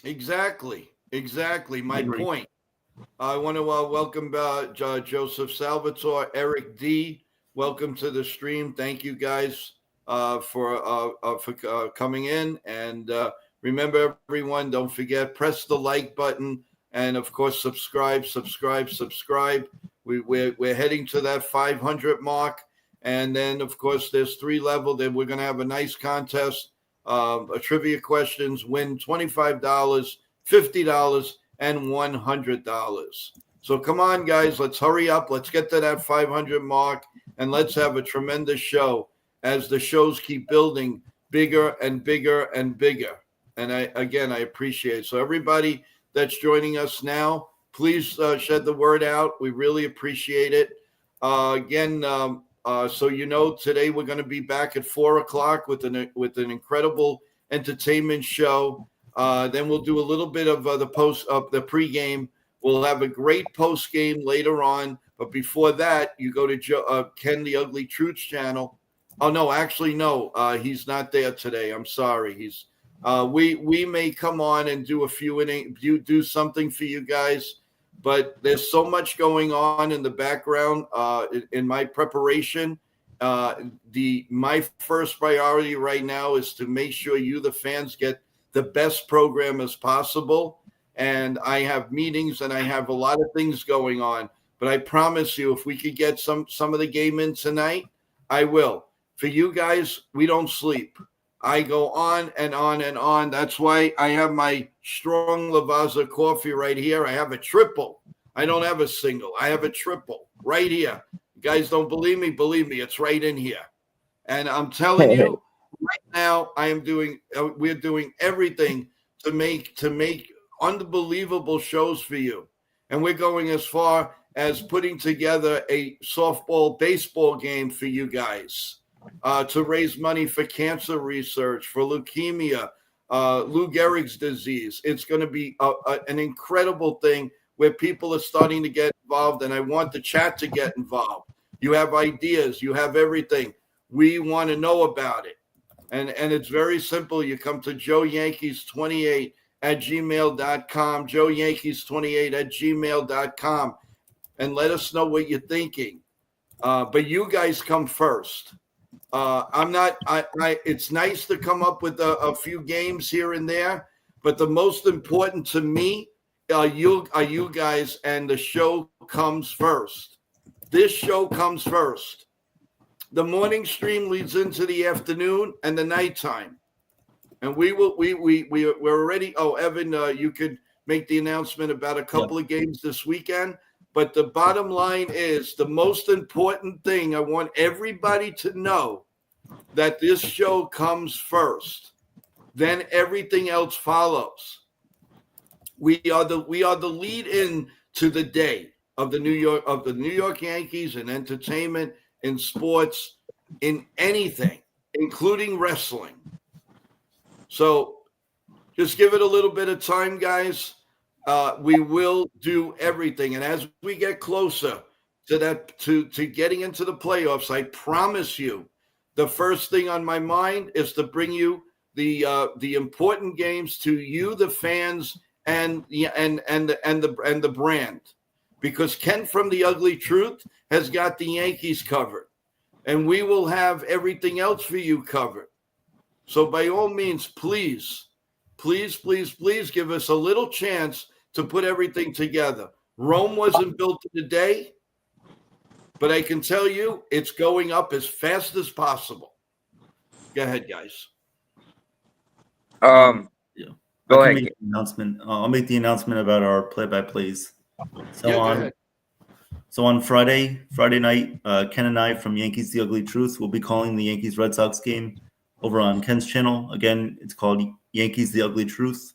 Exactly. My agree. point. I want to welcome Joseph Salvatore, Eric D. Welcome to the stream. Thank you guys for coming in. And remember, everyone, don't forget, press the like button. And, of course, subscribe. We're heading to that 500 mark. And then, of course, there's 3 levels. Then we're going to have a nice contest. A trivia questions, win $25, $50, and $100. So come on, guys, let's hurry up. Let's get to that 500 mark, and let's have a tremendous show as the shows keep building bigger and bigger and bigger. And I appreciate it. So everybody that's joining us now, please shed the word out. We really appreciate it. So today we're going to be back at 4:00 with an incredible entertainment show. Then we'll do a little bit of the pregame. We'll have a great post game later on. But before that, you go to Ken the Ugly Truth's channel. Oh no, actually no, he's not there today. I'm sorry. He's we may come on and do a few do something for you guys. But there's so much going on in the background in my preparation. My first priority right now is to make sure you, the fans, get the best program as possible. And I have meetings and I have a lot of things going on. But I promise you, if we could get some of the game in tonight, I will. For you guys, we don't sleep. I go on and on and on. That's why I have my strong Lavazza coffee right here. I have a triple. I don't have a single. I have a triple right here. You guys don't believe me? Believe me, it's right in here. And I'm telling you, right now, I am doing. We're doing everything to make unbelievable shows for you, and we're going as far as putting together a softball baseball game for you guys to raise money for cancer research, for leukemia, Lou Gehrig's disease. It's going to be an incredible thing where people are starting to get involved, and I want the chat to get involved. You have ideas, you have everything. We want to know about it. And it's very simple. You come to joeyankees28 at gmail.com, joeyankees28 at gmail.com, and let us know what you're thinking. But you guys come first. It's nice to come up with a few games here and there, but the most important to me are you guys, and the show comes first. This show comes first. The morning stream leads into the afternoon and the nighttime. And we're already. Oh, Evan, you could make the announcement about a couple of games this weekend. But the bottom line is the most important thing. I want everybody to know that this show comes first. Then everything else follows. We are the lead in to the day of the New York Yankees in entertainment, in sports, in anything, including wrestling. So just give it a little bit of time, guys. We will do everything. And as we get closer to that, to getting into the playoffs, I promise you, the first thing on my mind is to bring you the important games to you, the fans, and the brand, because Ken from The Ugly Truth has got the Yankees covered, and we will have everything else for you covered. So by all means, please give us a little chance to put everything together. Rome wasn't built in a day, but I can tell you it's going up as fast as possible. Go ahead, guys. Go ahead. Make an announcement. I'll make the announcement about our play-by-plays. So on Friday night, Ken and I from Yankees The Ugly Truth will be calling the Yankees Red Sox game over on Ken's channel. Again, it's called Yankees The Ugly Truth,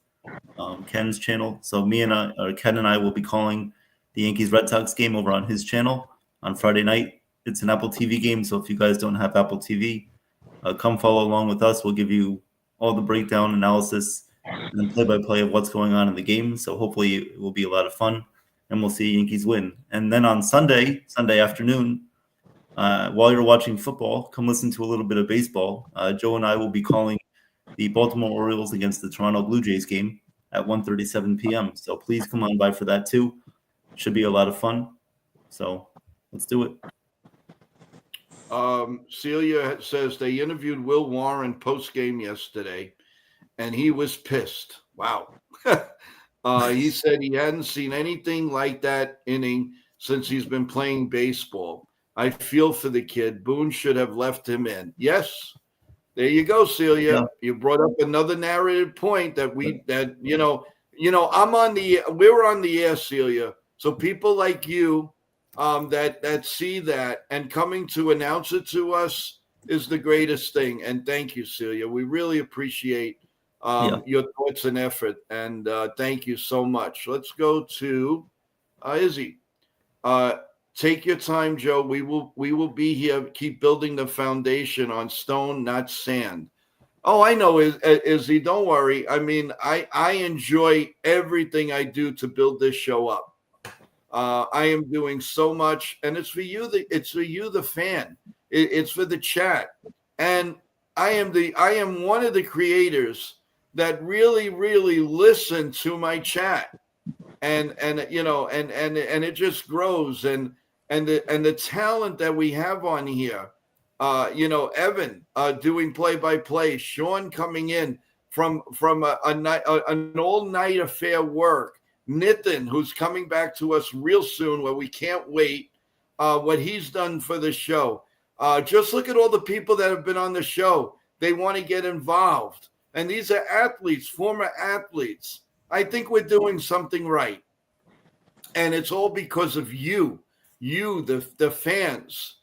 Ken's channel. So Ken and I will be calling the Yankees Red Sox game over on his channel on Friday night. It's an Apple TV game, so if you guys don't have Apple TV, come follow along with us. We'll give you all the breakdown, analysis, and then play-by-play of what's going on in the game. So hopefully it will be a lot of fun, and we'll see Yankees win. And then on Sunday afternoon, while you're watching football, come listen to a little bit of baseball. Joe and I will be calling the Baltimore Orioles against the Toronto Blue Jays game at 1:37 p.m. So please come on by for that too. Should be a lot of fun. So let's do it. Celia says they interviewed Will Warren post-game yesterday, and he was pissed. Wow. He said he hadn't seen anything like that inning since he's been playing baseball. I feel for the kid. Boone should have left him in. Yes. There you go, Celia. Yeah. You brought up another narrative point that we're on the air, Celia. So people like you that see that and coming to announce it to us is the greatest thing. And thank you, Celia. We really appreciate your thoughts and effort. And thank you so much. Let's go to Izzy. Take your time, Joe. We will be here. Keep building the foundation on stone, not sand. Oh, I know, Izzy. Don't worry. I mean, I enjoy everything I do to build this show up. I am doing so much, and it's for you. It's for you, the fan. It's for the chat, and I am one of the creators that really, really listen to my chat, and it just grows, and the talent that we have on here. Evan doing play-by-play, Sean coming in from an all-night affair work. Nitin, who's coming back to us real soon, where we can't wait, what he's done for the show. Just look at all the people that have been on the show. They want to get involved. And these are athletes, former athletes. I think we're doing something right. And it's all because of you, the fans.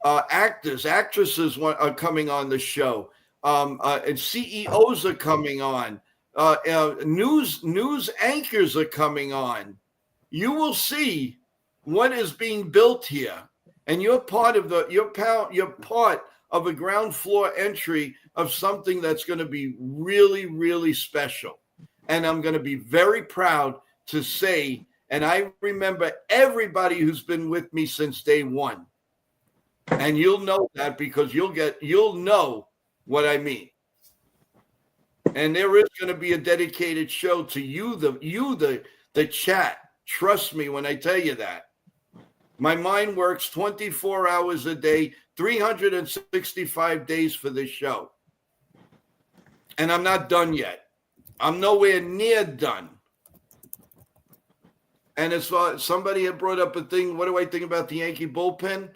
Actors, actresses are coming on the show. and CEOs are coming on. News anchors are coming on. You will see what is being built here, and you're part of you're part of a ground floor entry of something that's going to be really, really special. And I'm going to be very proud to say, and I remember everybody who's been with me since day one. And you'll know that because you'll know what I mean. And there is going to be a dedicated show to you, the chat. Trust me when I tell you that. My mind works 24 hours a day, 365 days for this show. And I'm not done yet. I'm nowhere near done. And as far as somebody had brought up a thing, what do I think about the Yankee bullpen?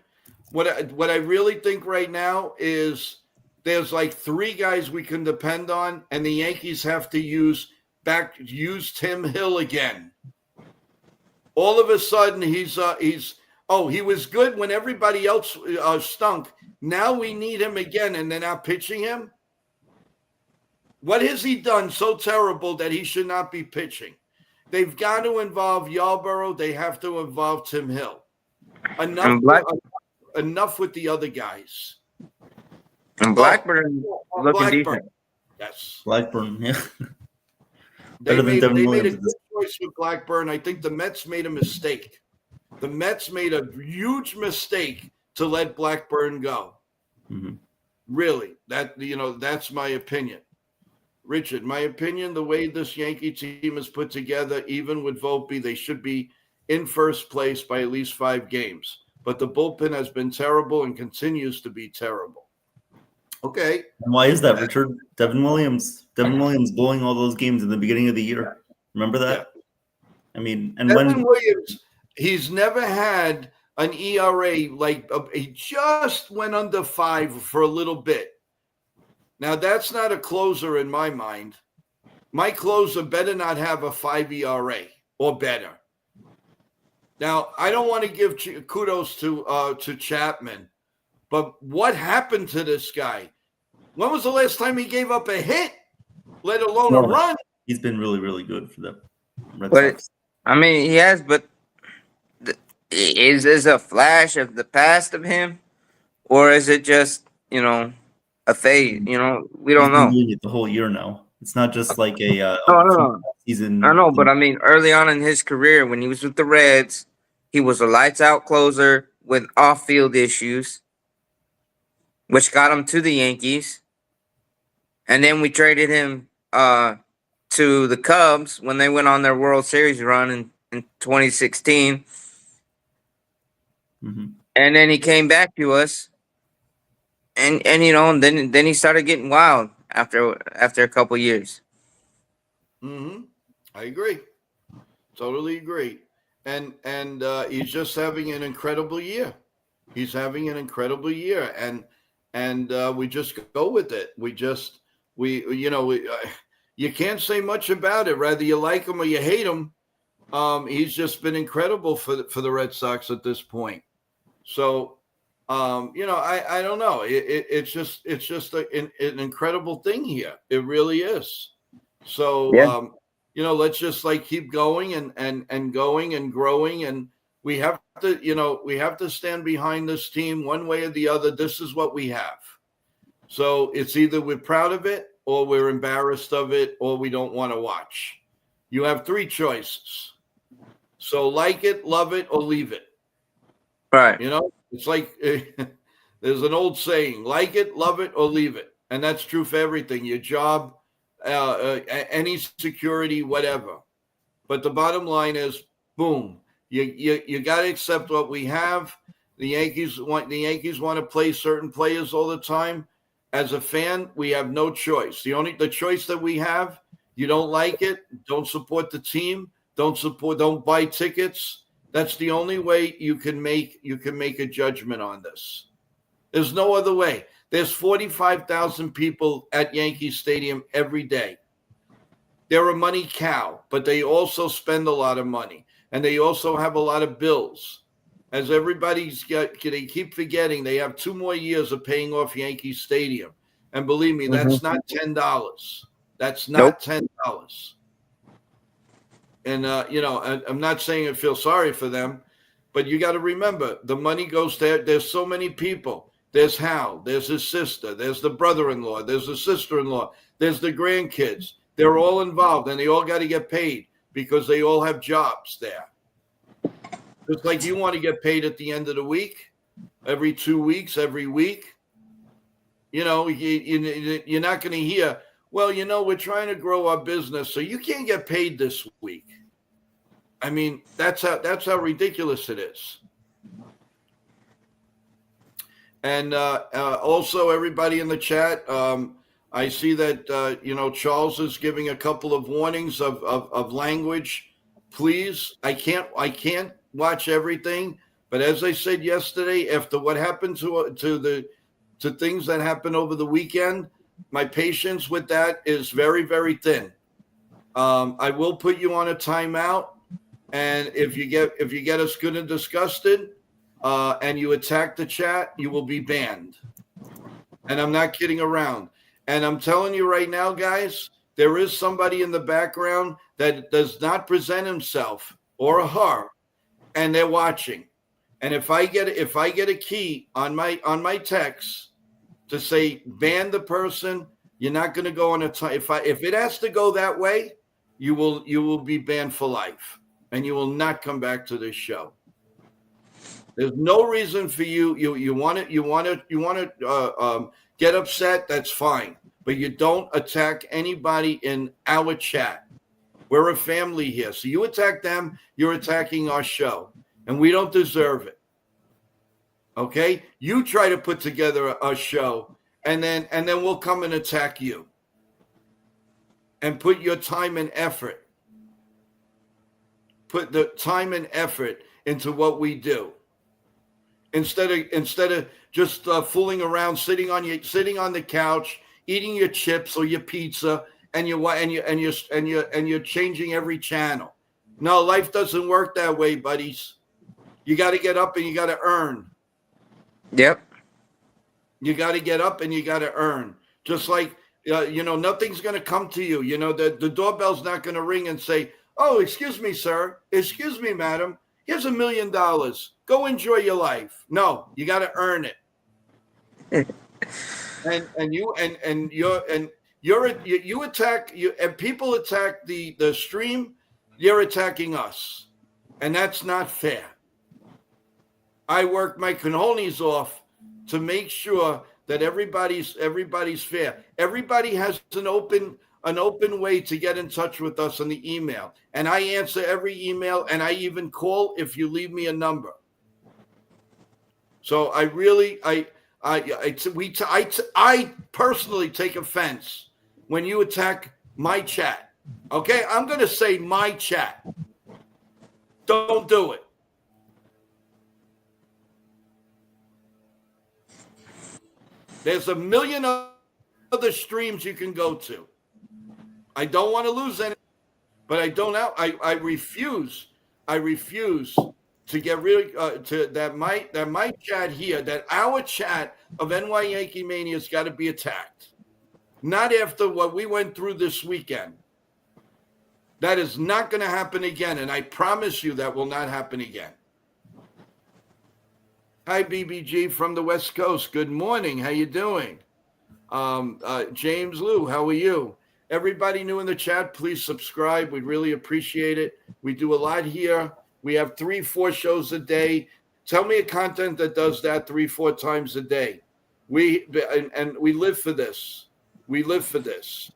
What I really think right now is there's like 3 guys we can depend on, and the Yankees have to use Tim Hill again. All of a sudden, he was good when everybody else stunk. Now we need him again, and they're not pitching him. What has he done so terrible that he should not be pitching? They've got to involve Yarborough. They have to involve Tim Hill. Enough with the other guys. And Blackburn looking decent. Yes. Blackburn, yeah. They made a good choice with Blackburn. I think the Mets made a mistake. The Mets made a huge mistake to let Blackburn go. Mm-hmm. Really, that's my opinion. Richard, my opinion, the way this Yankee team is put together, even with Volpe, they should be in first place by at least 5 games. But the bullpen has been terrible and continues to be terrible. Okay. And why is that, Richard? Devin Williams blowing all those games in the beginning of the year. Remember that? Yeah. I mean, and Devin Williams, he's never had an ERA like he just went under 5 for a little bit. Now, that's not a closer in my mind. My closer better not have a 5 ERA or better. Now, I don't want to give kudos to Chapman, but what happened to this guy? When was the last time he gave up a hit, let alone a run? He's been really, really good for the Red Sox. I mean, he has, but is this a flash of the past of him? Or is it just, a fade? We don't know. Doing it the whole year now. It's not just like a season. I know, but I mean, early on in his career, when he was with the Reds, he was a lights-out closer with off-field issues, which got him to the Yankees. And then we traded him to the Cubs when they went on their World Series run in 2016. Mm-hmm. And then he came back to us. And then he started getting wild after a couple years. Mm-hmm. I agree. Totally agree. And he's just having an incredible year. He's having an incredible year, and we just go with it. You can't say much about it. Whether you like him or you hate him, he's just been incredible for the Red Sox at this point. So. I don't know. It's just an incredible thing here. It really is. So, yeah. Let's just keep going and going and growing. And we have to stand behind this team one way or the other. This is what we have. So it's either we're proud of it or we're embarrassed of it or we don't want to watch. You have 3 choices. So like it, love it, or leave it. Right. It's like there's an old saying, like it, love it, or leave it. And that's true for everything, your job, any security, whatever. But the bottom line is, boom, you got to accept what we have. The Yankees want to play certain players all the time. As a fan, we have no choice. The choice that we have, you don't like it, don't support the team, don't buy tickets. That's the only way you can make a judgment on this. There's no other way. There's 45,000 people at Yankee Stadium every day. They're a money cow, but they also spend a lot of money, and they also have a lot of bills. As they keep forgetting, they have 2 more years of paying off Yankee Stadium, And believe me, that's Mm-hmm. not $10. That's Nope. not $10. And, I'm not saying I feel sorry for them, but you got to remember the money goes there. There's so many people. There's Hal, there's his sister, there's the brother-in-law, there's the sister-in-law, there's the grandkids. They're all involved, and they all got to get paid because they all have jobs there. Just like you want to get paid at the end of the week, every 2 weeks, every week. You're not going to hear, well, we're trying to grow our business, so you can't get paid this week. I mean, that's how ridiculous it is. And also, everybody in the chat, I see that Charles is giving a couple of warnings of language. Please, I can't watch everything, but as I said yesterday, after what happened to things that happened over the weekend, my patience with that is very, very thin. I will put you on a timeout, and if you get us good and disgusted, and you attack the chat, you will be banned. And I'm not kidding around. And I'm telling you right now, guys, there is somebody in the background that does not present himself or her, and they're watching. And if I get a key on my text to say ban the person, you're not going to go on a time. If it has to go that way, you will be banned for life, and you will not come back to this show. There's no reason for you. You want to get upset. That's fine, but you don't attack anybody in our chat. We're a family here, so you attack them, you're attacking our show, and we don't deserve it. Okay, you try to put together a show, and then we'll come and attack you, and put your time and effort. Put the time and effort into what we do. Instead of just fooling around, sitting on the couch, eating your chips or your pizza, and you're changing every channel. No, life doesn't work that way, buddies. You got to get up and you got to earn. Yep. You got to get up and you got to earn. Just like nothing's going to come to you. The doorbell's not going to ring and say, "Oh, excuse me, sir. Excuse me, madam. Here's $1 million. Go enjoy your life." No, you got to earn it. And people attack the stream. You're attacking us, and that's not fair. I work my cojones off to make sure that everybody's fair. Everybody has an open way to get in touch with us on the email, and I answer every email, and I even call if you leave me a number. So I personally take offense when you attack my chat. Okay, I'm going to say my chat. Don't do it. There's a million other streams you can go to. I don't want to lose any, but I refuse to get rid to that my chat here, that our chat of NY Yankee Mania has got to be attacked. Not after what we went through this weekend. That is not going to happen again, and I promise you that will not happen again. Hi, BBG from the West Coast. Good morning. How you doing? James Lou, how are you? Everybody new in the chat, please subscribe. We'd really appreciate it. We do a lot here. We have 3-4 shows a day. Tell me a content that does that 3-4 times a day. We live for this. We live for this.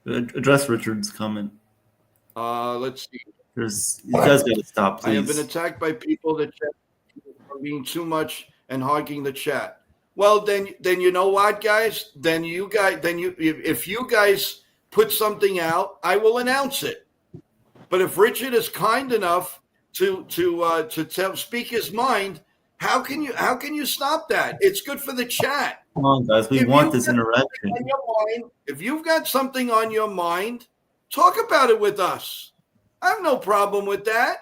Address Richard's comment. Let's see. You guys got to stop, please. I have been attacked by people that are being too much and hogging the chat. Well, then you know what, guys? If you guys put something out, I will announce it. But if Richard is kind enough to speak his mind, how can you stop that? It's good for the chat. Come on, guys. We want this interaction. If you've got something on your mind, talk about it with us. I have no problem with that.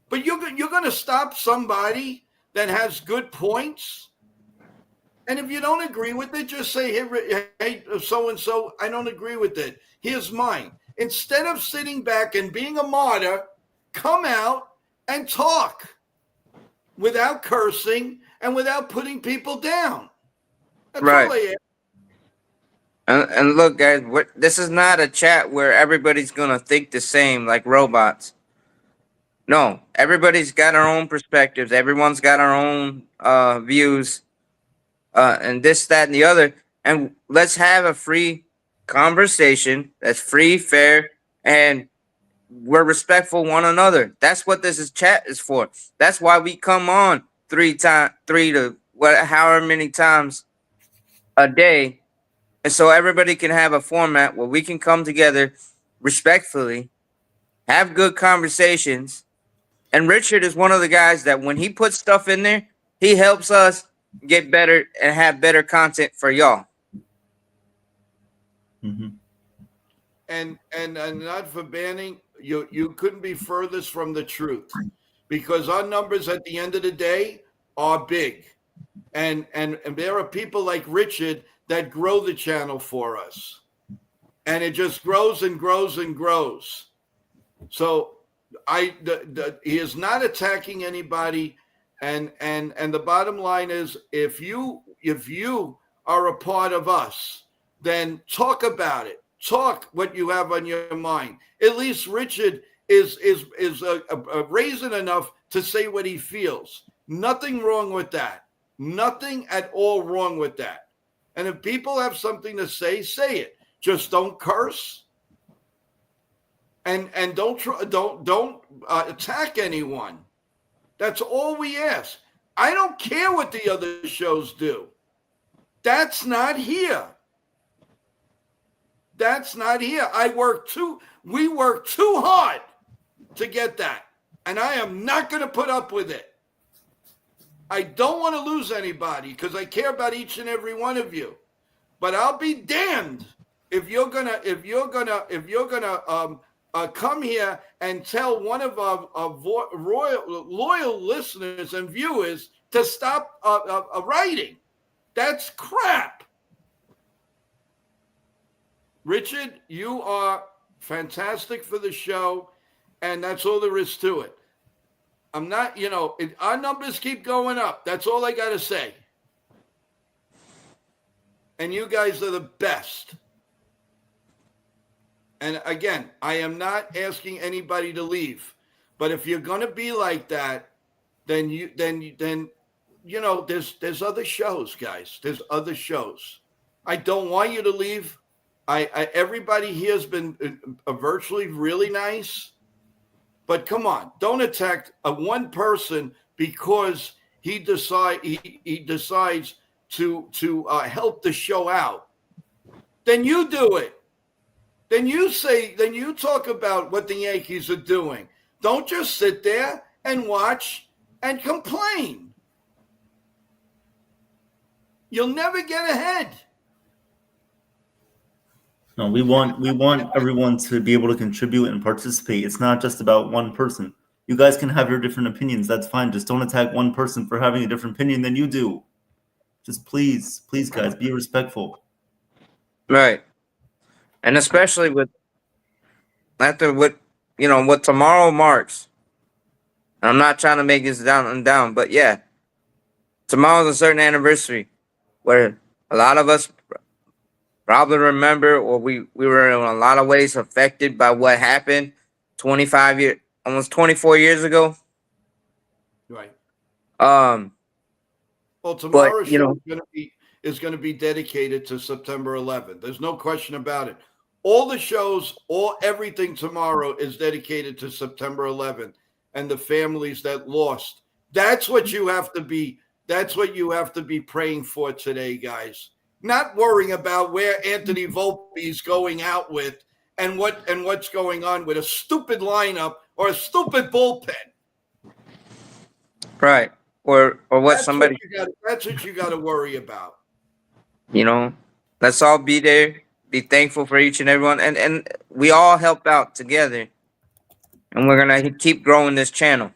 But you're going to stop somebody that has good points? And if you don't agree with it, just say, hey, so and so, I don't agree with it. Here's mine. Instead of sitting back and being a martyr, come out and talk without cursing and without putting people down. That's Right. all I ask. And look, guys, this is not a chat where everybody's gonna think the same like robots. No, everybody's got our own perspectives. Everyone's got our own views, and this, that, and the other. And let's have a free conversation that's free, fair, and we're respectful one another. That's what this is chat is for. That's why we come on three to what, however many times a day, and so everybody can have a format where we can come together respectfully, have good conversations. And Richard is one of the guys that when he puts stuff in there, he helps us get better and have better content for y'all. Mm-hmm. And not for banning, you couldn't be furthest from the truth, because our numbers at the end of the day are big. And there are people like Richard that grow the channel for us. And it just grows and grows and grows. So he is not attacking anybody. And the bottom line is, if you are a part of us, then talk about it. Talk what you have on your mind. At least Richard is brazen enough to say what he feels. Nothing wrong with that. Nothing at all wrong with that. And if people have something to say it. Just don't curse, and don't attack anyone. That's all we ask. I don't care what the other shows do. That's not here. That's not here. We work too hard to get that. And I am not going to put up with it. I don't want to lose anybody because I care about each and every one of you. But I'll be damned if you're gonna come here and tell one of our loyal listeners and viewers to stop writing. That's crap. Richard, you are fantastic for the show, and that's all there is to it. I'm not, our numbers keep going up. That's all I got to say. And you guys are the best. And again, I am not asking anybody to leave. But if you're going to be like that, then there's other shows, guys. There's other shows. I don't want you to leave. Everybody here has been virtually really nice. But come on, don't attack one person because he decides to help the show out. Then you do it. Then you talk about what the Yankees are doing. Don't just sit there and watch and complain. You'll never get ahead. No, we want everyone to be able to contribute and participate. It's not just about one person. You guys can have your different opinions. That's fine. Just don't attack one person for having a different opinion than you do. Just please, guys, be respectful. Right. And especially with after what tomorrow marks. I'm not trying to make this down, but yeah, tomorrow's a certain anniversary where a lot of us probably remember, or we were in a lot of ways affected by what happened almost 24 years ago. Right. Well, tomorrow's show is going to be dedicated to September 11th. There's no question about it. All the shows, everything tomorrow is dedicated to September 11th and the families that lost. That's what you have to be. That's what you have to be praying for today, guys. Not worrying about where Anthony Volpe is going out with and what's going on with a stupid lineup or a stupid bullpen. Right. Or what somebody. That's what you got to worry about. Let's all be there. Be thankful for each and everyone, and we all help out together, and we're gonna keep growing this channel.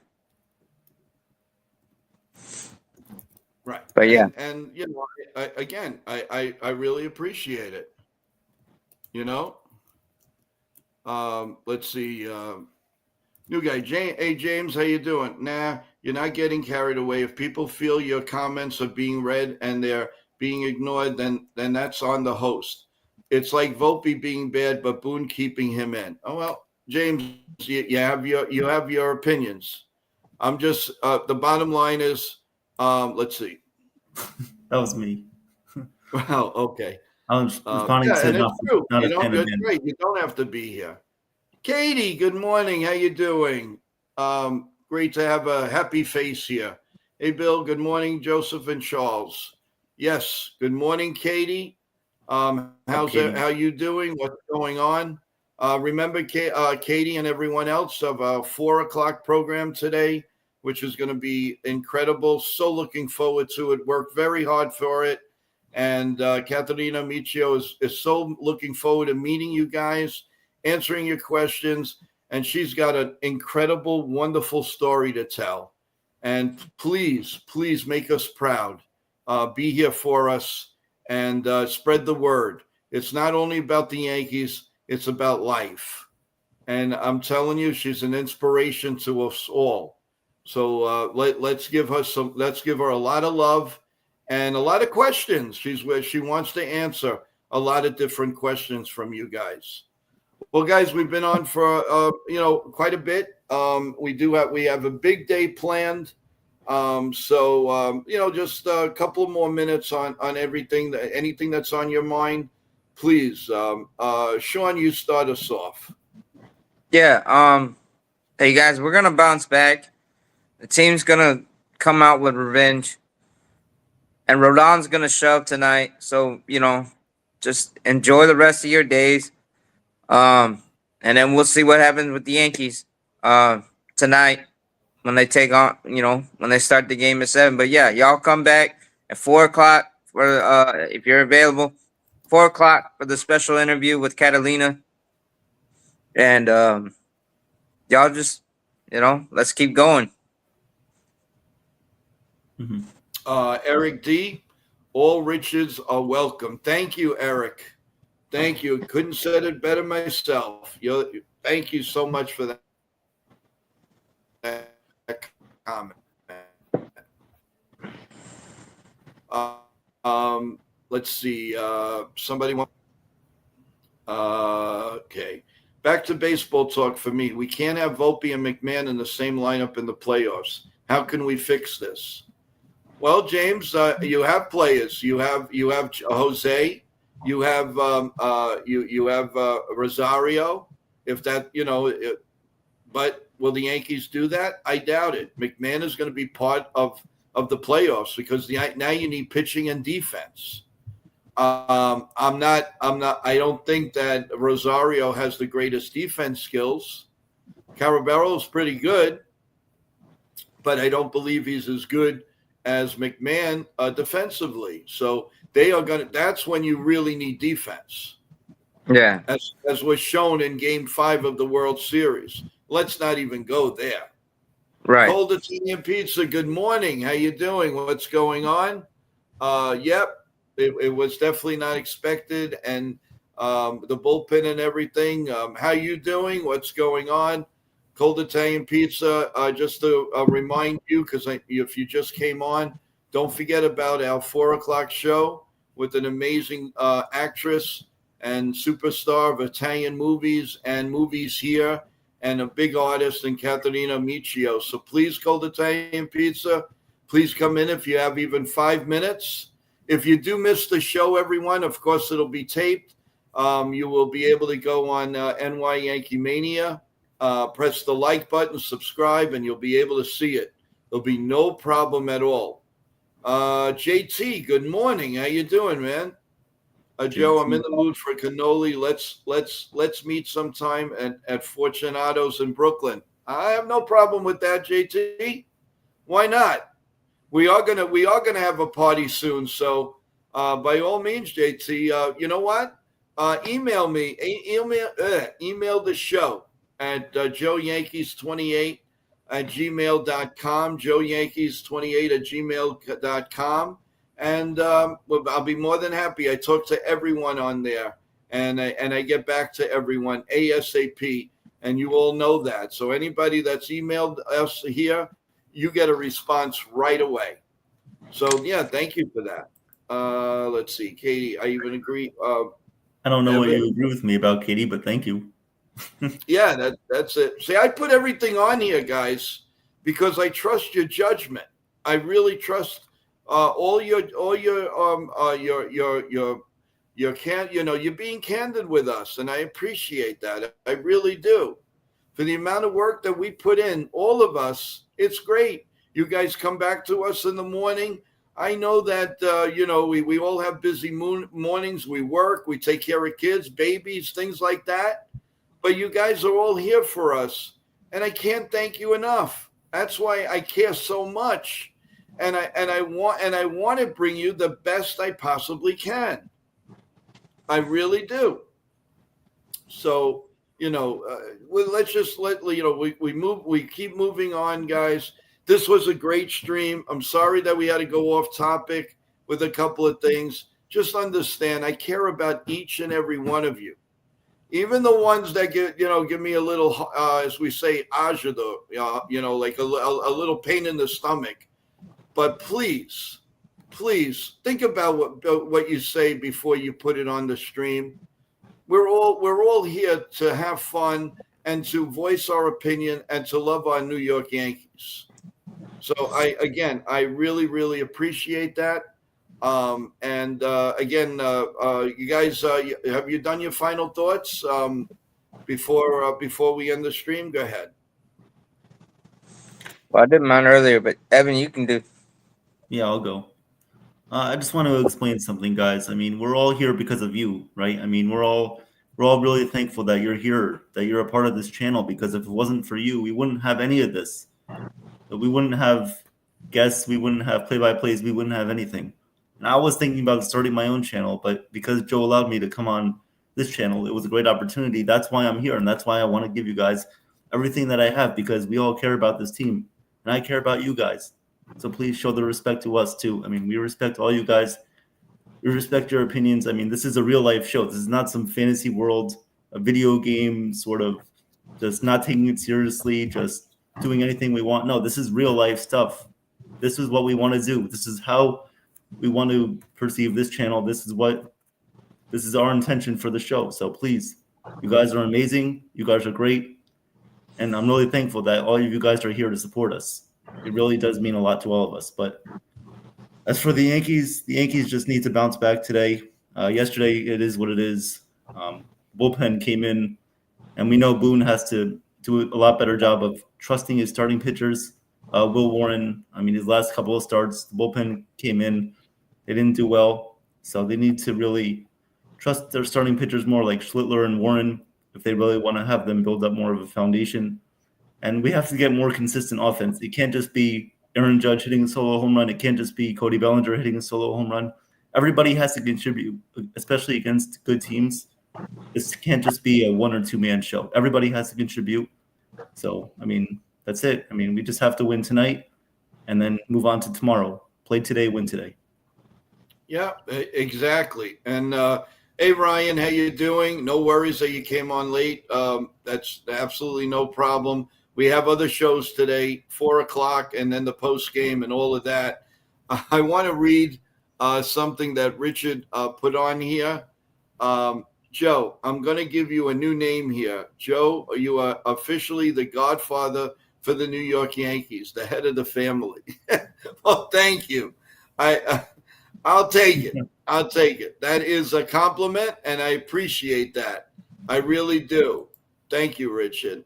Right. But yeah, and I really appreciate it. You know, let's see. New guy, hey James, how you doing? Nah, you're not getting carried away. If people feel your comments are being read and they're being ignored, then that's on the host. It's like Volpe being bad, but Boone keeping him in. Oh well, James, you have your opinions. I'm just the bottom line is, let's see. That was me. Well, okay. I was responding Yeah, to and it's true. not You a don't. fan of That's Dan. right. You don't have to be here. Katie, good morning. How you doing? Great to have a happy face here. Hey, Bill. Good morning, Joseph and Charles. Yes. Good morning, Katie. Katie? How you doing? What's going on? Remember, Katie and everyone else of our 4:00 program today, which is going to be incredible. So looking forward to it. Worked very hard for it. And Caterina Michio is so looking forward to meeting you guys, answering your questions. And she's got an incredible, wonderful story to tell. And please, please make us proud. Be here for us and spread the word. It's not only about the Yankees, it's about life. And I'm telling you, she's an inspiration to us all. So let's give her a lot of love and a lot of questions. She wants to answer a lot of different questions from you guys. Well, guys, we've been on for quite a bit. We have a big day planned. Just a couple more minutes on anything that's on your mind, please. Sean, you start us off. Yeah. Hey guys, we're gonna bounce back. The team's gonna come out with revenge, and Rodon's gonna show up tonight. So just enjoy the rest of your days. And then we'll see what happens with the Yankees tonight when they take on, when they start the game at 7. But yeah, y'all come back at 4:00 for if you're available. 4:00 for the special interview with Catalina, and y'all just let's keep going. Mm-hmm. Eric D, all riches are welcome. Thank you, Eric. Thank you. Couldn't said it better myself. Thank you so much for that comment. Let's see. Somebody want? Okay. Back to baseball talk for me. We can't have Volpe and McMahon in the same lineup in the playoffs. How can we fix this? Well, James, you have players. You have Jose. You have you have Rosario. If that but will the Yankees do that? I doubt it. McMahon is going to be part of the playoffs because now you need pitching and defense. I'm not. I don't think that Rosario has the greatest defense skills. Caraballo is pretty good, but I don't believe he's as good as McMahon defensively. So they are going to. That's when you really need defense. Yeah, as was shown in Game 5 of the World Series. Let's not even go there. right. Cold Italian Pizza. Good morning. How you doing? What's going on? Yep. It was definitely not expected, and the bullpen and everything. How you doing? What's going on? Cold Italian Pizza. Just to remind you, because if you just came on, don't forget about our 4:00 show with an amazing actress and superstar of Italian movies and movies here, and a big artist in Caterina Michio. So please, Cold Italian Pizza, please come in if you have even 5 minutes. If you do miss the show, everyone, of course, it'll be taped. You will be able to go on NY Yankee Mania, press the like button, subscribe, and you'll be able to see it. There'll be no problem at all. JT, good morning. How you doing, man? Joe, I'm in the mood for cannoli. Let's meet sometime at Fortunato's in Brooklyn. I have no problem with that, JT. Why not? We are gonna have a party soon. So by all means, JT, you know what? Email me. Email the show at joeyankees28 at gmail.com. joeyankees28 at gmail.com. and well, I'll be more than happy. I talk to everyone on there, and I get back to everyone ASAP, and you all know that. So anybody that's emailed us here, you get a response right away. So yeah, thank you for that. Let's see, Katie. I even agree. I don't know what Evan. you agree with me about, Katie, but thank you. Yeah, that's it. See, I put everything on here, guys, because I trust your judgment. I really trust your can you're being candid with us, and I appreciate that. I really do. For the amount of work that we put in, all of us, it's great. You guys come back to us in the morning. I know that we all have busy mornings. We work, we take care of kids, babies, things like that. But you guys are all here for us, and I can't thank you enough. That's why I care so much, and I want to bring you the best I possibly can. I really do. So well, let's just we keep moving on, guys. This was a great stream. I'm sorry that we had to go off topic with a couple of things. Just understand, I care about each and every one of you, even the ones that give me a little, as we say, agita, like a little pain in the stomach. But please think about what you say before you put it on the stream. We're all here to have fun and to voice our opinion and to love our New York Yankees. So I really appreciate that. And again, you guys, have you done your final thoughts before we end the stream? Go ahead. Well, I did mine earlier, but Evan, you can do. Yeah, I'll go. I just want to explain something, guys. I mean, we're all here because of you, right? I mean, we're all really thankful that you're here, that you're a part of this channel. Because if it wasn't for you, we wouldn't have any of this. We wouldn't have guests. We wouldn't have play-by-plays. We wouldn't have anything. And I was thinking about starting my own channel, but because Joe allowed me to come on this channel, it was a great opportunity. That's why I'm here, and that's why I want to give you guys everything that I have, because we all care about this team, and I care about you guys. So please show the respect to us too. I mean, we respect all you guys. We respect your opinions. I mean, this is a real life show. This is not some fantasy world, a video game sort of just not taking it seriously, just doing anything we want. No, this is real life stuff. This is what we want to do. This is how we want to perceive this channel. This is our intention for the show. So please, you guys are amazing. You guys are great. And I'm really thankful that all of you guys are here to support us. It really does mean a lot to all of us. But as for the Yankees just need to bounce back today. Yesterday, it is what it is. Bullpen came in, and we know Boone has to do a lot better job of trusting his starting pitchers. Will Warren, I mean, his last couple of starts, the bullpen came in. They didn't do well. So they need to really trust their starting pitchers more, like Schlittler and Warren, if they really want to have them build up more of a foundation. And we have to get more consistent offense. It can't just be Aaron Judge hitting a solo home run. It can't just be Cody Bellinger hitting a solo home run. Everybody has to contribute, especially against good teams. This can't just be a 1 or 2 man show. Everybody has to contribute. So, I mean, that's it. I mean, we just have to win tonight and then move on to tomorrow. Play today, win today. Yeah, exactly. And hey, Ryan, how you doing? No worries that you came on late. That's absolutely no problem. We have other shows today, 4:00, and then the post game and all of that. I want to read something that Richard put on here. Joe, I'm going to give you a new name here. Joe, you are officially the godfather for the New York Yankees, the head of the family. Well, thank you. I'll take it. I'll take it. That is a compliment, and I appreciate that. I really do. Thank you, Richard.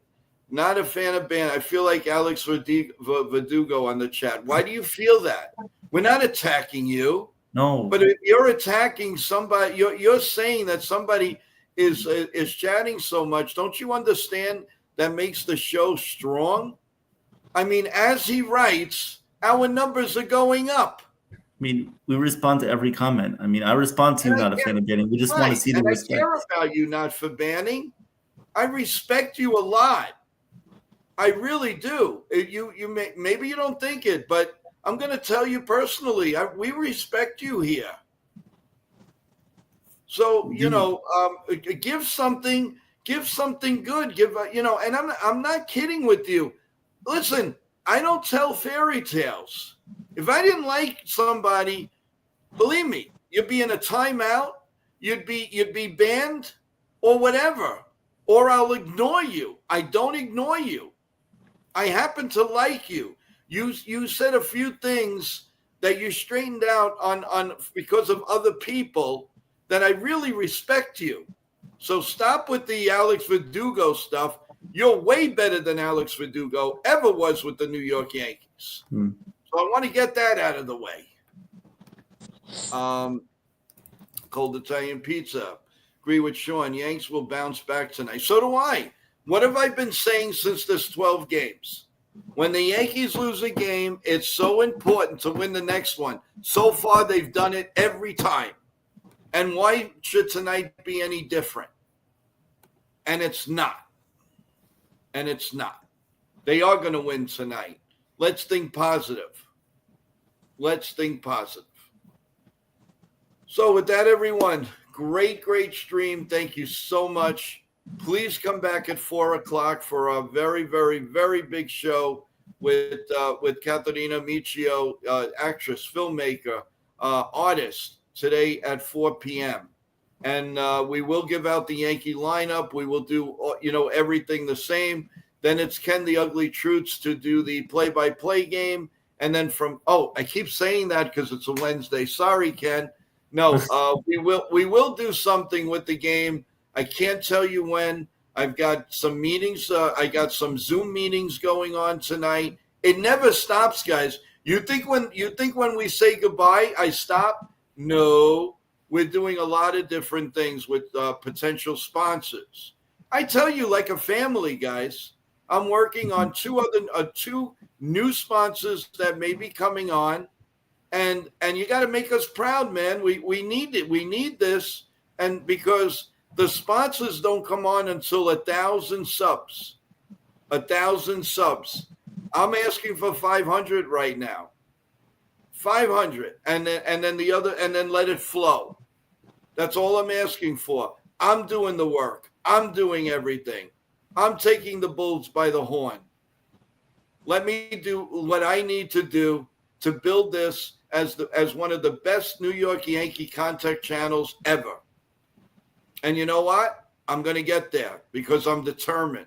Not a fan of band. I feel like Alex Verdugo on the chat. Why do you feel that? We're not attacking you. No. But if you're attacking somebody, you're saying that somebody is chatting so much. Don't you understand that makes the show strong? I mean, as he writes, our numbers are going up. I mean, we respond to every comment. I mean, I respond to you, not a fan of banning. We just want to see the respect. I care about you not for banning. I respect you a lot. I really do. Maybe you don't think it, but I'm going to tell you personally, we respect you here. So, give something good. And I'm not kidding with you. Listen, I don't tell fairy tales. If I didn't like somebody, believe me, you'd be in a timeout, you'd be banned or whatever, or I'll ignore you. I don't ignore you. I happen to like you. You said a few things that you straightened out on because of other people that I really respect you. So stop with the Alex Verdugo stuff. You're way better than Alex Verdugo ever was with the New York Yankees. So I want to get that out of the way. Cold Italian pizza. Agree with Sean. Yanks will bounce back tonight. So do I. What have I been saying since this 12 games? When the Yankees lose a game, it's so important to win the next one. So far, they've done it every time. And why should tonight be any different? And it's not. And it's not. They are going to win tonight. Let's think positive. Let's think positive. So with that, everyone, great stream. Thank you so much. Please come back at 4 o'clock for a very, very, very big show with Caterina Michio, actress, filmmaker, artist, today at 4 p.m. And we will give out the Yankee lineup. We will do, everything the same. Then it's Ken the Ugly Truths to do the play-by-play game. And then I keep saying that because it's a Wednesday. Sorry, Ken. No, we will do something with the game. I can't tell you when. I've got some meetings. I got some Zoom meetings going on tonight. It never stops, guys. You think when we say goodbye, I stop? No, we're doing a lot of different things with potential sponsors. I tell you, like a family, guys. I'm working on two new sponsors that may be coming on. And you got to make us proud, man. We need it. We need this. And because the sponsors don't come on until 1,000 subs. 1,000 subs. I'm asking for 500 right now. 500. And then let it flow. That's all I'm asking for. I'm doing the work. I'm doing everything. I'm taking the bulls by the horn. Let me do what I need to do to build this as one of the best New York Yankee contact channels ever. And you know what? I'm going to get there because I'm determined.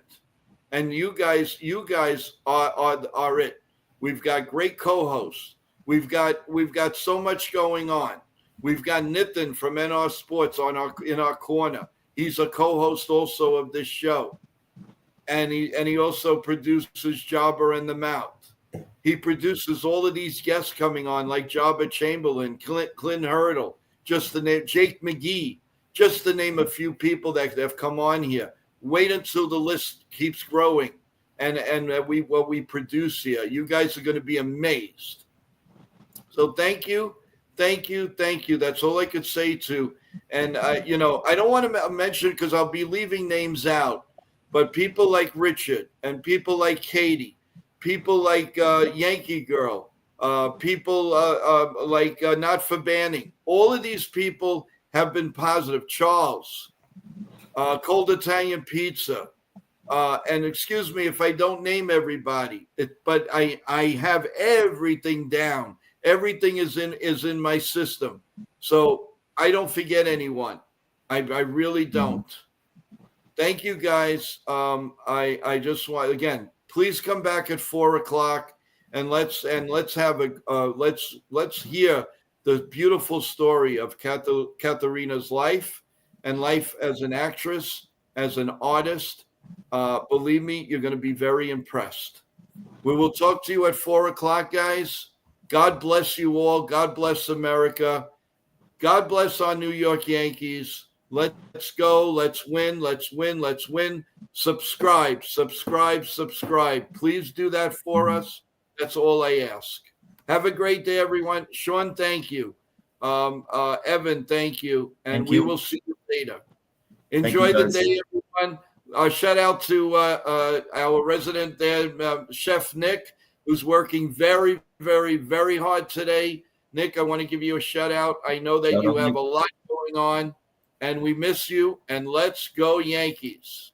And you guys are it. We've got great co-hosts. We've got so much going on. We've got Nitin from NR Sports in our corner. He's a co-host also of this show. And he also produces Jobber in the Mouth. He produces all of these guests coming on, like Jabba Chamberlain, Clint Hurdle, just the name, Jake McGee, just to name a few people that have come on here. Wait until the list keeps growing, and what we produce here. You guys are going to be amazed. So thank you. That's all I could say to. And I don't want to mention because I'll be leaving names out, but people like Richard and people like Katie. People like Yankee Girl, people like Not for Banning. All of these people have been positive. Charles, Cold Italian Pizza. And excuse me if I don't name everybody, but I have everything down. Everything is in my system. So I don't forget anyone. I really don't. Thank you, guys. I just want, again, please come back at 4 o'clock and let's have let's hear the beautiful story of Caterina's life and life as an actress, as an artist. Believe me, you're going to be very impressed. We will talk to you at 4 o'clock, guys. God bless you all. God bless America. God bless our New York Yankees. Let's go. Let's win. Let's win. Let's win. Subscribe. Please do that for us. That's all I ask. Have a great day, everyone. Sean, thank you. Evan, thank you. And we will see you later. Enjoy the day, everyone. Shout out to our resident there, Chef Nick. who's working very, very, very hard today. Nick, I want to give you a shout out. I know that Shout you out, have Nick. a lot going on, and we miss you. And let's go Yankees.